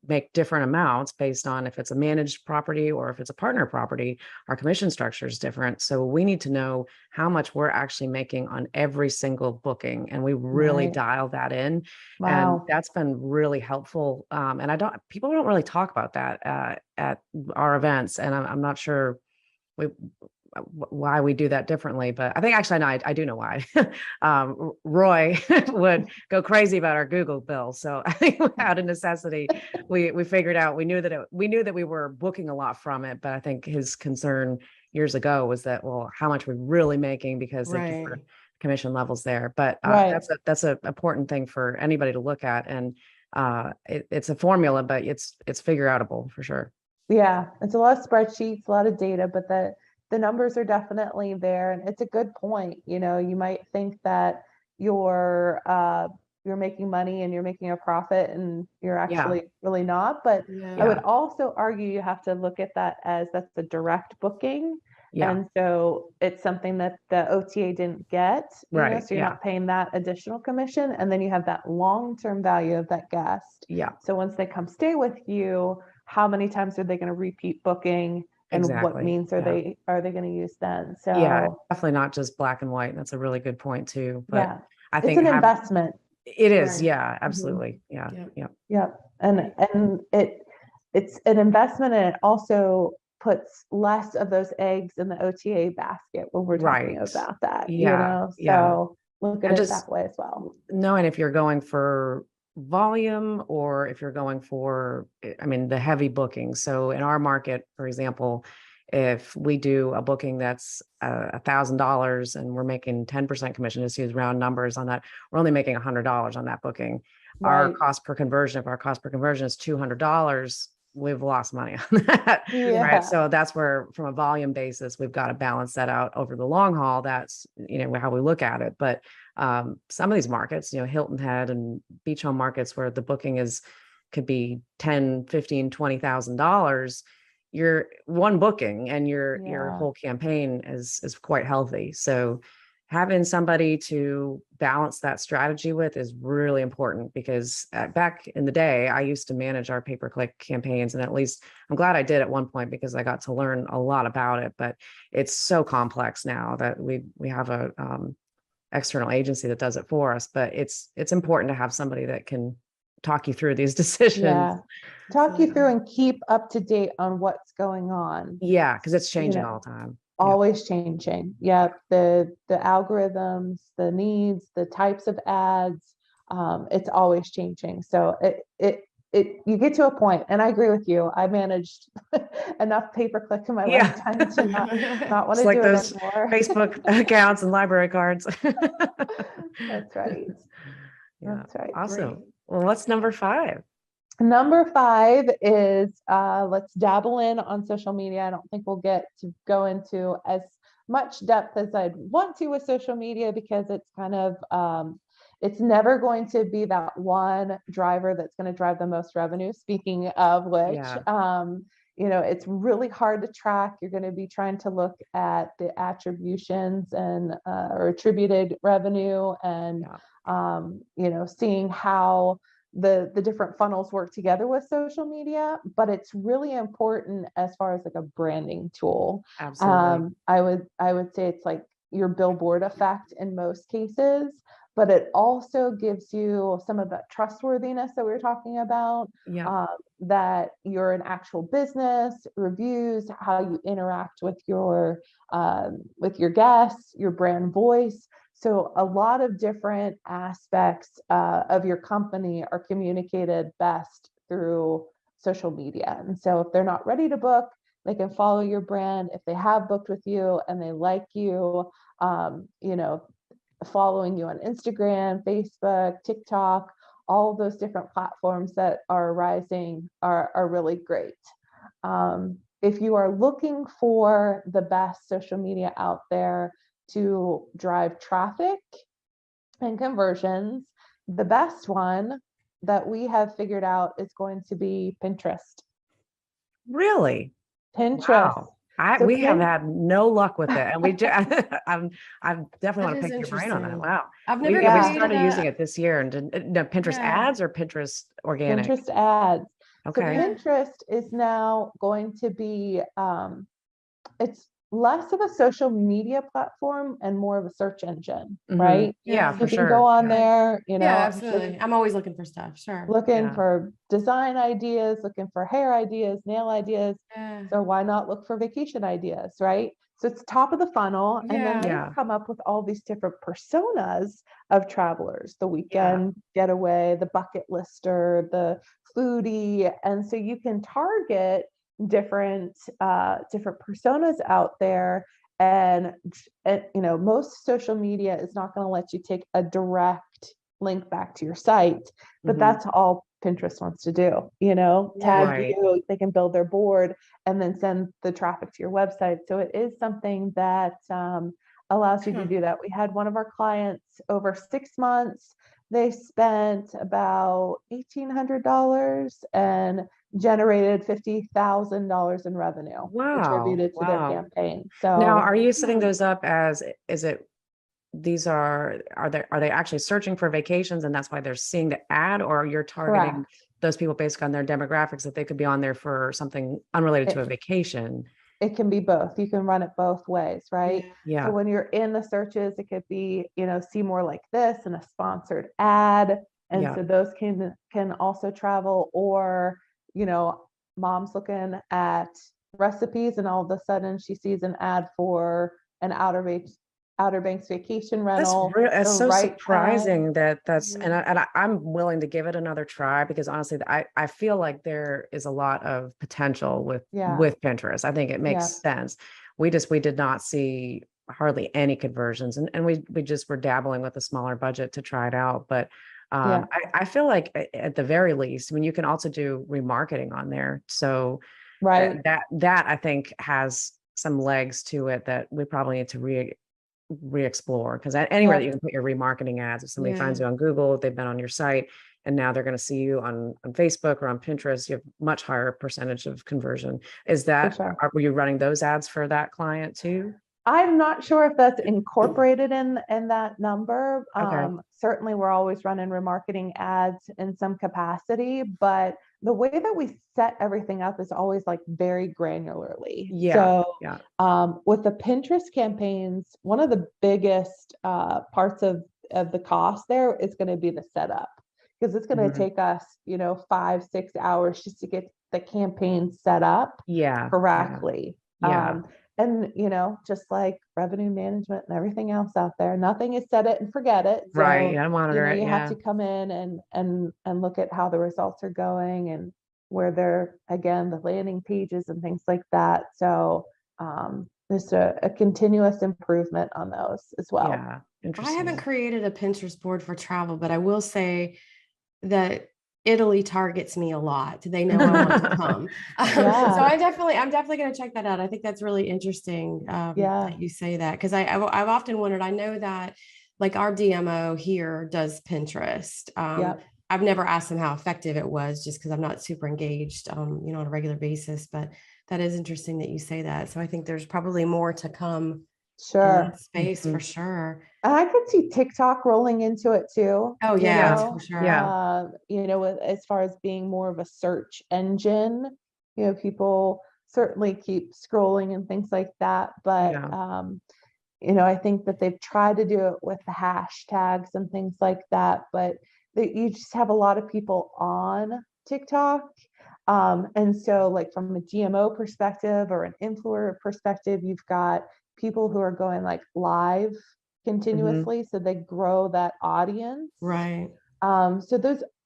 make different amounts based on if it's a managed property or if it's a partner property, our commission structure is different. So we need to know how much we're actually making on every single booking, and we really dial that in. And that's been really helpful. And people don't really talk about that at our events, and I'm not sure why we do that differently, but I think actually I do know why. Roy would go crazy about our Google bill, so I think out of necessity, we figured out, we knew that we were booking a lot from it, but I think his concern years ago was that, well, how much we're really making, because of different commission levels there. But that's an important thing for anybody to look at, and it's a formula, but it's figure outable for sure. Yeah, it's a lot of spreadsheets, a lot of data, but the numbers are definitely there. And it's a good point. You might think that you're making money and you're making a profit, and you're actually really not. But I would also argue you have to look at that as that's a direct booking. And so it's something that the OTA didn't get, so you're not paying that additional commission. And then you have that long-term value of that guest. So once they come stay with you, how many times are they going to repeat booking? and what Exactly. means Yeah. are they going to use then? Yeah, So definitely not just black and white. That's a really good point too. But yeah, I it's think an investment. it is. Right. Yeah, absolutely. Yeah. Yep. Yeah. Yeah. And it's an investment, and it also puts less of those eggs in the OTA basket when we're talking Right. about that, Yeah. Yeah. so look at And it just that way as well. knowing if you're going for volume or if you're going for, I mean, the heavy booking. So in our market, for example, if we do a booking that's $1,000 and we're making 10% commission, just use round numbers on that, we're only making $100 on that booking. Our Right. cost per conversion, if our cost per conversion is $200, we've lost money on that. Yeah. Right. So that's where, from a volume basis, we've got to balance that out over the long haul. That's, how we look at it. But some of these markets, Hilton Head and beach home markets where the booking could be 10, 15, $20,000. Your one booking and your Yeah. whole campaign is quite healthy. So having somebody to balance that strategy with is really important, because back in the day, I used to manage our pay-per-click campaigns, and at least I'm glad I did at one point because I got to learn a lot about it. But it's so complex now that we have a external agency that does it for us. But it's important to have somebody that can talk you through these decisions. Yeah. Talk you through and keep up to date on what's going on. Yeah, because it's changing all the time. Always changing. Yeah. The algorithms, the needs, the types of ads, it's always changing. So you get to a point, and I agree with you. I managed enough pay-per-click in my lifetime to not want to do those it anymore. Facebook accounts and library cards. That's right. Yeah. That's right. Awesome. Great. Well, what's number 5? Number 5 is let's dabble in on social media. I don't think we'll get to go into as much depth as I'd want to with social media, because it's kind of it's never going to be that one driver that's going to drive the most revenue. Speaking of which, it's really hard to track. You're going to be trying to look at the attributions and or attributed revenue, and seeing how the different funnels work together with social media. But it's really important as far as like a branding tool. Absolutely. I would say it's like your billboard effect in most cases, but it also gives you some of that trustworthiness that we were talking about. That you're an actual business, reviews, how you interact with your guests, your brand voice. So a lot of different aspects of your company are communicated best through social media. And so if they're not ready to book, they can follow your brand. If they have booked with you and they like you, following you on Instagram, Facebook, TikTok, all of those different platforms that are rising are really great. If you are looking for the best social media out there to drive traffic and conversions, the best one that we have figured out is going to be Pinterest. Really? Pinterest. Wow. So We have had no luck with it, and we do. I definitely want to is pick your brain on that. interesting. Wow. I've never We created started using it this year, and Pinterest ads or Pinterest organic? Pinterest ads. Okay. So Pinterest is now going to be, it's less of a social media platform and more of a search engine, right? Yeah, So for you can sure. go on there, absolutely. I'm always looking for stuff. Sure. looking for design ideas, looking for hair ideas, nail ideas. So why not look for vacation ideas, right? So it's top of the funnel. And then they've come up with all these different personas of travelers, the weekend getaway, the bucket lister, the foodie. And so you can target different personas out there. And most social media is not going to let you take a direct link back to your site, but that's all Pinterest wants to do, tag you, they can build their board and then send the traffic to your website. So it is something that allows you to do that. We had one of our clients over 6 months, they spent about $1,800 and generated $50,000 in revenue attributed to their campaign. So now, are you setting those up as, are they actually searching for vacations and that's why they're seeing the ad, or you're targeting those people based on their demographics that they could be on there for something unrelated to a vacation? it can be both. You can run it both ways, right? Yeah. So when you're in the searches, it could be, see more like this and a sponsored ad. And Yeah. so those can also travel, or, mom's looking at recipes and all of a sudden she sees an ad for an Outer Banks vacation rental. It's the so right time. surprising that's, Yeah. and I'm willing to give it another try, because honestly, I feel like there is a lot of potential with Pinterest. I think it makes sense. We did not see hardly any conversions, and we just were dabbling with a smaller budget to try it out. But I feel like at the very least, I mean, you can also do remarketing on there. So right. that I think has some legs to it that we probably need to re-explore, because anywhere that you can put your remarketing ads, if somebody finds you on Google, they've been on your site, and now they're going to see you on Facebook or on Pinterest, you have much higher percentage of conversion. Is that, were you running those ads for that client too? I'm not sure if that's incorporated in that number. Okay. Certainly we're always running remarketing ads in some capacity, but the way that we set everything up is always like very granularly. So with the Pinterest campaigns, one of the biggest parts of the cost there is going to be the setup, because it's going to take us, 5-6 hours just to get the campaign set up correctly. And, just like revenue management and everything else out there, nothing is set it and forget it. So, right. You gotta monitor it. You have to come in and look at how the results are going, and where they're, again, the landing pages and things like that. So there's a continuous improvement on those as well. Yeah. Interesting. I haven't created a Pinterest board for travel, but I will say that Italy targets me a lot. They know I want to come. So I'm definitely going to check that out. I think that's really interesting that you say that, because I've often wondered, I know that like our DMO here does Pinterest. I've never asked them how effective it was, just because I'm not super engaged, on a regular basis, but that is interesting that you say that. So I think there's probably more to come in that space for sure. And I could see TikTok rolling into it too. Oh yeah, for sure. As far as being more of a search engine, people certainly keep scrolling and things like that. But I think that they've tried to do it with the hashtags and things like that, but you just have a lot of people on TikTok. And so like from a GMO perspective or an influencer perspective, you've got people who are going like live continuously, so they grow that audience. Right. So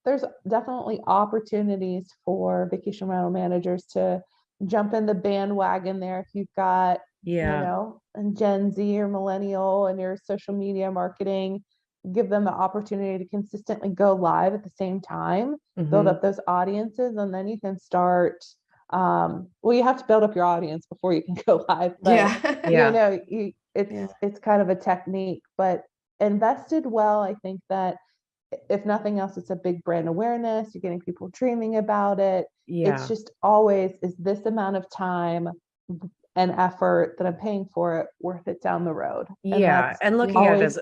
there's definitely opportunities for vacation rental managers to jump in the bandwagon there. If you've got, and Gen Z or millennial and your social media marketing, give them the opportunity to consistently go live at the same time, build up those audiences, and then you can start. You have to build up your audience before you can go live. But, it's kind of a technique, but invested well, I think that if nothing else, it's a big brand awareness. You're getting people dreaming about it. It's just always, is this amount of time and effort that I'm paying for it worth it down the road? And looking at it as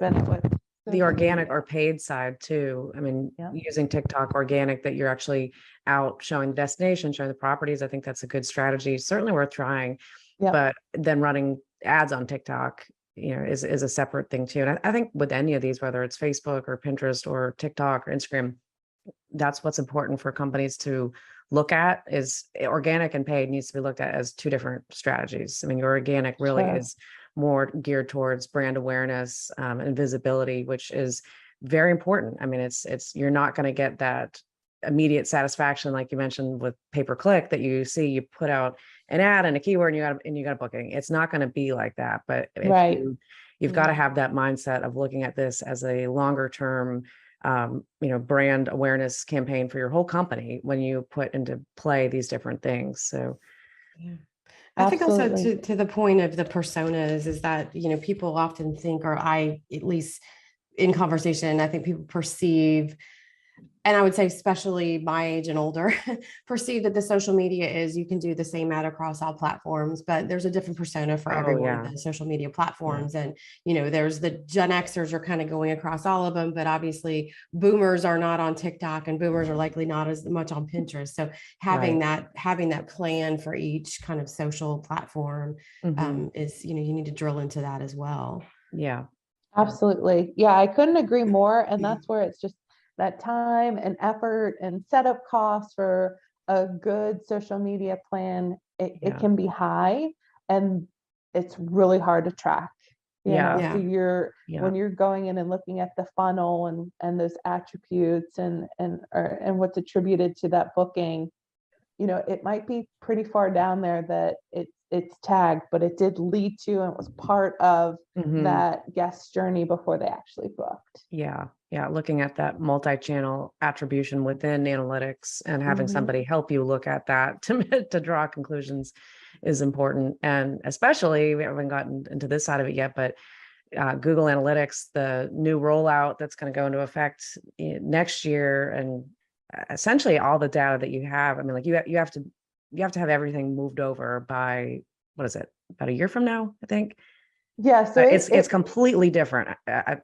the organic or paid side too. I mean, using TikTok organic, that you're actually out showing the destination, showing the properties. I think that's a good strategy. Certainly worth trying. But then running ads on TikTok, is a separate thing too. And I think with any of these, whether it's Facebook or Pinterest or TikTok or Instagram, that's what's important for companies to look at. Is organic and paid needs to be looked at as two different strategies. I mean, your organic really is more geared towards brand awareness and visibility, which is very important. I mean, it's you're not going to get that immediate satisfaction, like you mentioned with pay-per-click, that you put out an ad and a keyword and you got a booking. It's not going to be like that. But if you've got to have that mindset of looking at this as a longer term, brand awareness campaign for your whole company when you put into play these different things. So I think also to the point of the personas is that, people often think, or I, at least in conversation, I think people perceive And I would say, especially my age and older, perceive that the social media is, you can do the same ad across all platforms, but there's a different persona for every one of the social media platforms. And, there's the Gen Xers are kind of going across all of them, but obviously boomers are not on TikTok, and boomers are likely not as much on Pinterest. So having that plan for each kind of social platform is, you need to drill into that as well. Yeah. Absolutely. Yeah, I couldn't agree more. And that's where it's just that time and effort and setup costs for a good social media plan. It can be high, and it's really hard to track. So when you're going in and looking at the funnel and those attributes and what's attributed to that booking, it might be pretty far down there that it's tagged, but it did lead to and was part of that guest journey before they actually booked. Yeah. Looking at that multi-channel attribution within analytics and having somebody help you look at that to draw conclusions is important. And especially, we haven't gotten into this side of it yet, but Google Analytics, the new rollout that's going to go into effect next year, and essentially all the data that you have. I mean, like you have to have everything moved over by, what is it, about a year from now, I think. Yeah, so it's completely different.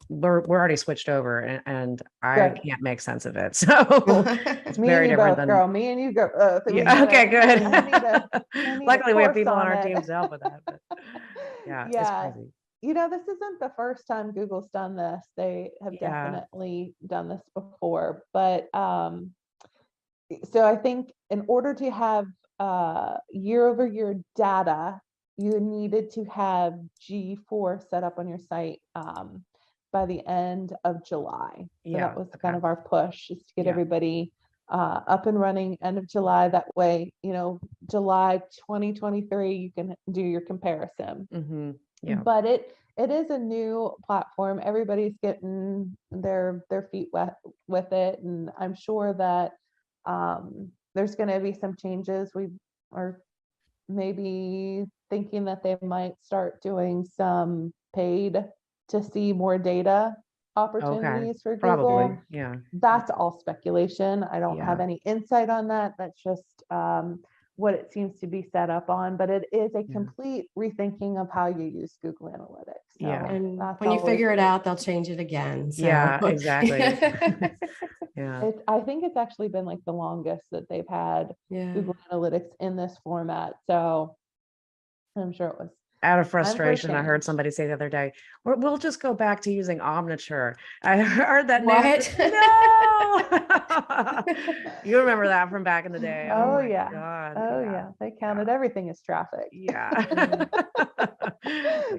We're already switched over, and I can't make sense of it. So it's very different than girl. Me and you go. Okay, good. Luckily, we have people on our teams to help with that. But it's crazy. This isn't the first time Google's done this. They have definitely done this before. But so I think in order to have year-over-year data, you needed to have G4 set up on your site by the end of July. So that was kind of our push, is to get everybody up and running end of July. That way, July 2023, you can do your comparison. But it is a new platform. Everybody's getting their feet wet with it, and I'm sure that there's going to be some changes. We are maybe thinking that they might start doing some paid to see more data opportunities for Google. Probably, That's all speculation. I don't have any insight on that. That's just what it seems to be set up on, but it is a complete rethinking of how you use Google Analytics. So and when you figure it out, they'll change it again. So. Yeah, exactly. I think it's actually been like the longest that they've had Google Analytics in this format. So I'm sure it was out of frustration. I heard somebody say the other day, we'll just go back to using Omniture. I heard that. What? No. You remember that from back in the day. Oh, God. Yeah. They counted everything as traffic. Yeah.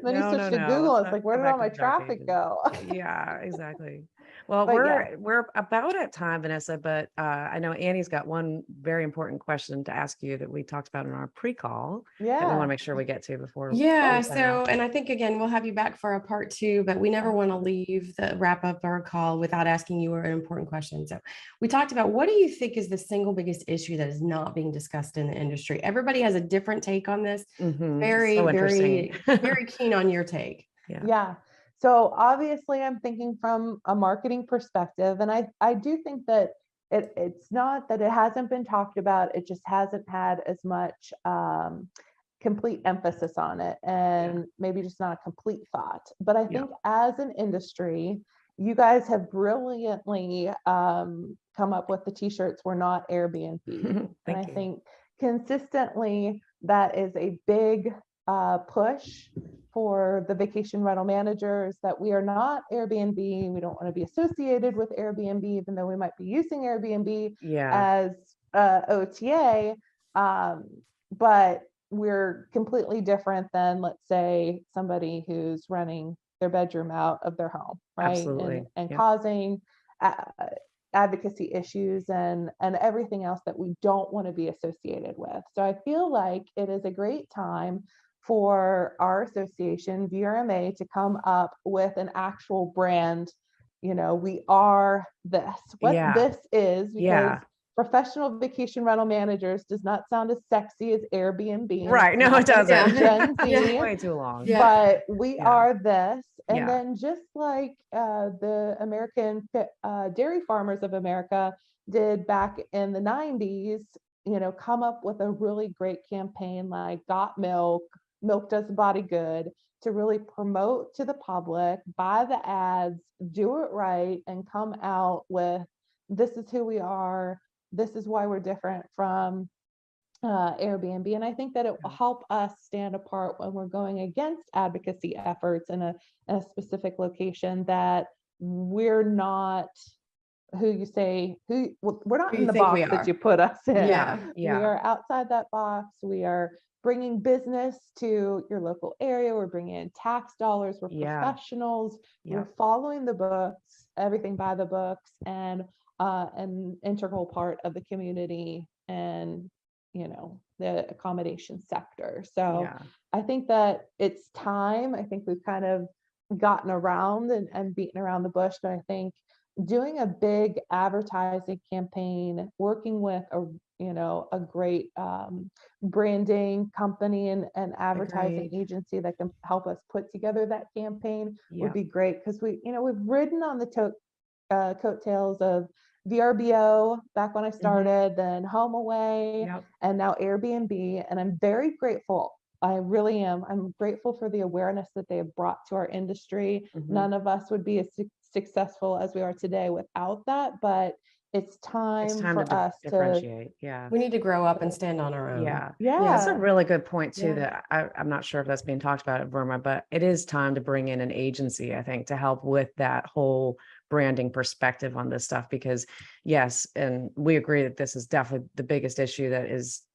Then you switch to Google. It's like, where did all my traffic go? Yeah, exactly. Well, we're about at time, Vanessa, but I know Annie's got one very important question to ask you that we talked about in our pre-call that we want to make sure we get to before. So, and I think, again, we'll have you back for a part 2, but we never want to leave the wrap up our call without asking you an important question. So we talked about, what do you think is the single biggest issue that is not being discussed in the industry? Everybody has a different take on this. Very, very keen on your take. Yeah. So obviously I'm thinking from a marketing perspective, and I do think that it's not that it hasn't been talked about, it just hasn't had as much complete emphasis on it, and maybe just not a complete thought. But I think as an industry, you guys have brilliantly come up with the t-shirts, "We're not Airbnb." And I think consistently that is a big push for the vacation rental managers, that we are not Airbnb. We don't want to be associated with Airbnb, even though we might be using Airbnb as OTA. But we're completely different than, let's say, somebody who's renting their bedroom out of their home, right? Absolutely. And causing advocacy issues and everything else that we don't want to be associated with. So I feel like it is a great time for our association, VRMA, to come up with an actual brand. We are this, what this is, because professional vacation rental managers does not sound as sexy as Airbnb. and Right. it's No, not it gonna doesn't. be Gen Z, Way too long. Yeah. but we Yeah. are this. And Yeah. then just like the American Dairy Farmers of America did back in the 90s, you know, come up with a really great campaign like Got Milk, Milk Does the Body Good, to really promote to the public, buy the ads, do it right, and come out with, this is who we are, this is why we're different from Airbnb. And I think that it will help us stand apart when we're going against advocacy efforts in a specific location, that we're not who you say, we're not Who in you the think we box that are. you put us in. Yeah. We are outside that box. We are bringing business to your local area. We're bringing in tax dollars. We're professionals. We're following the books, everything by the books, and an integral part of the community and, you know, the accommodation sector. So I think that it's time. I think we've kind of gotten around and beaten around the bush, but I think doing a big advertising campaign, working with a great branding company and advertising agency that can help us put together that campaign would be great, because we've ridden on the coattails of VRBO back when I started, then Home Away, and now Airbnb. And I'm very grateful. I really am. I'm grateful for the awareness that they have brought to our industry. None of us would be as successful as we are today without that, but it's time for us to differentiate. We need to grow up and stand on our own. That's a really good point too, that I'm not sure if that's being talked about at Verma, but it is time to bring in an agency, I think, to help with that whole branding perspective on this stuff, because yes, and we agree that this is definitely the biggest issue that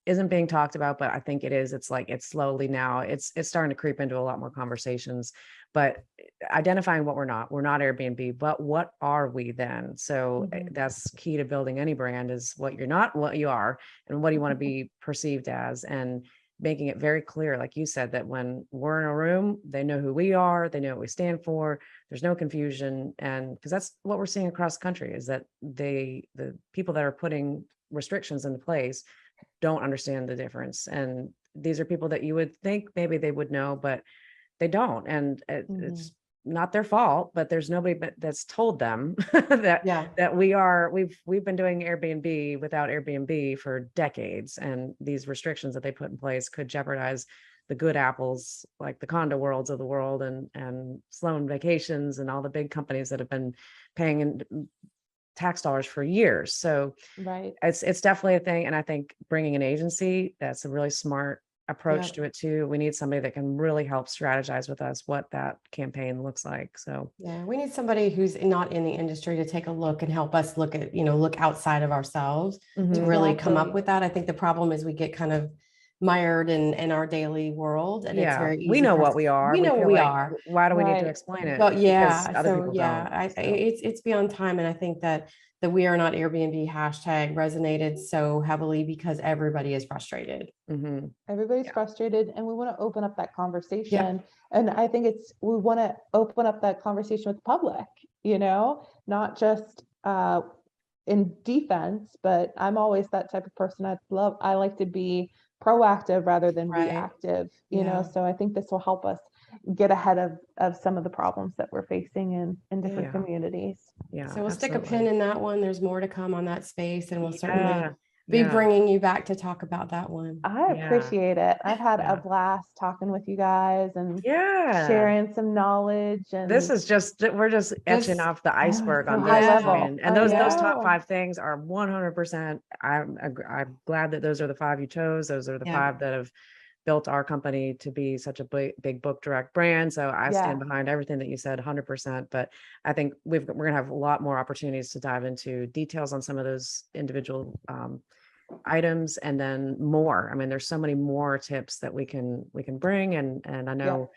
isn't being talked about, but I think it is. It's like, it's slowly now, it's starting to creep into a lot more conversations, but identifying what we're not Airbnb, but what are we then? So that's key to building any brand, is what you're not, what you are, and what do you want to be perceived as, and making it very clear, like you said, that when we're in a room, they know who we are, they know what we stand for, there's no confusion. And because that's what we're seeing across the country, is that the people that are putting restrictions into place don't understand the difference. And these are people that you would think maybe they would know, but they don't. And it's not their fault, but there's nobody that's told them that we've been doing Airbnb without Airbnb for decades. And these restrictions that they put in place could jeopardize the good apples, like the Condo Worlds of the world and Sloan Vacations and all the big companies that have been paying in tax dollars for years. So it's definitely a thing. And I think bringing an agency, that's a really smart approach to it too. We need somebody that can really help strategize with us what that campaign looks like. So we need somebody who's not in the industry to take a look and help us look at, look outside of ourselves to really come up with that. I think the problem is we get kind of mired in our daily world, and it's very easy. We know what we are. We know what we are. Why do we need to explain it? But it's beyond time. And I think that we are not Airbnb hashtag resonated so heavily because everybody is frustrated. Everybody's frustrated, and we want to open up that conversation. And I think we want to open up that conversation with the public, not just in defense, but I'm always that type of person. I like to be proactive rather than reactive, so I think this will help us get ahead of some of the problems that we're facing in different communities. So we'll stick a pin in that one. There's more to come on that space, and we'll certainly be bringing you back to talk about that one. I appreciate it. I've had a blast talking with you guys and sharing some knowledge. And this is we're just etching off the iceberg on high this. level. And those top 5 things are 100%. I'm glad that those are the 5 you chose. Those are the 5 that have built our company to be such a big book direct brand. So I stand behind everything that you said 100%, but I think we're going to have a lot more opportunities to dive into details on some of those individual items, and then more. I mean, there's so many more tips that we can bring. And I know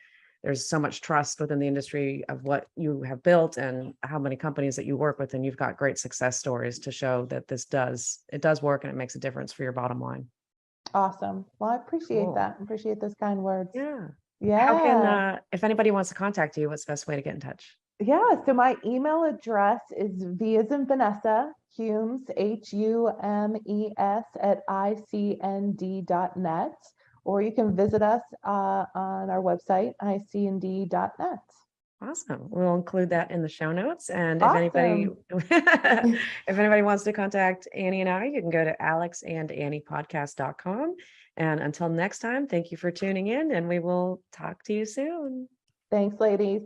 there's so much trust within the industry of what you have built and how many companies that you work with, and you've got great success stories to show that it does work and it makes a difference for your bottom line. Awesome. Well, I appreciate that. I appreciate those kind words. How can, if anybody wants to contact you, what's the best way to get in touch? Yeah, so my email address is V as in Vanessa, Humes, HUMES @ICND.net, or you can visit us on our website, ICND.net. Awesome. We'll include that in the show notes. And Awesome. if anybody wants to contact Annie and I, you can go to alexandanniepodcast.com. And until next time, thank you for tuning in, and we will talk to you soon. Thanks, ladies.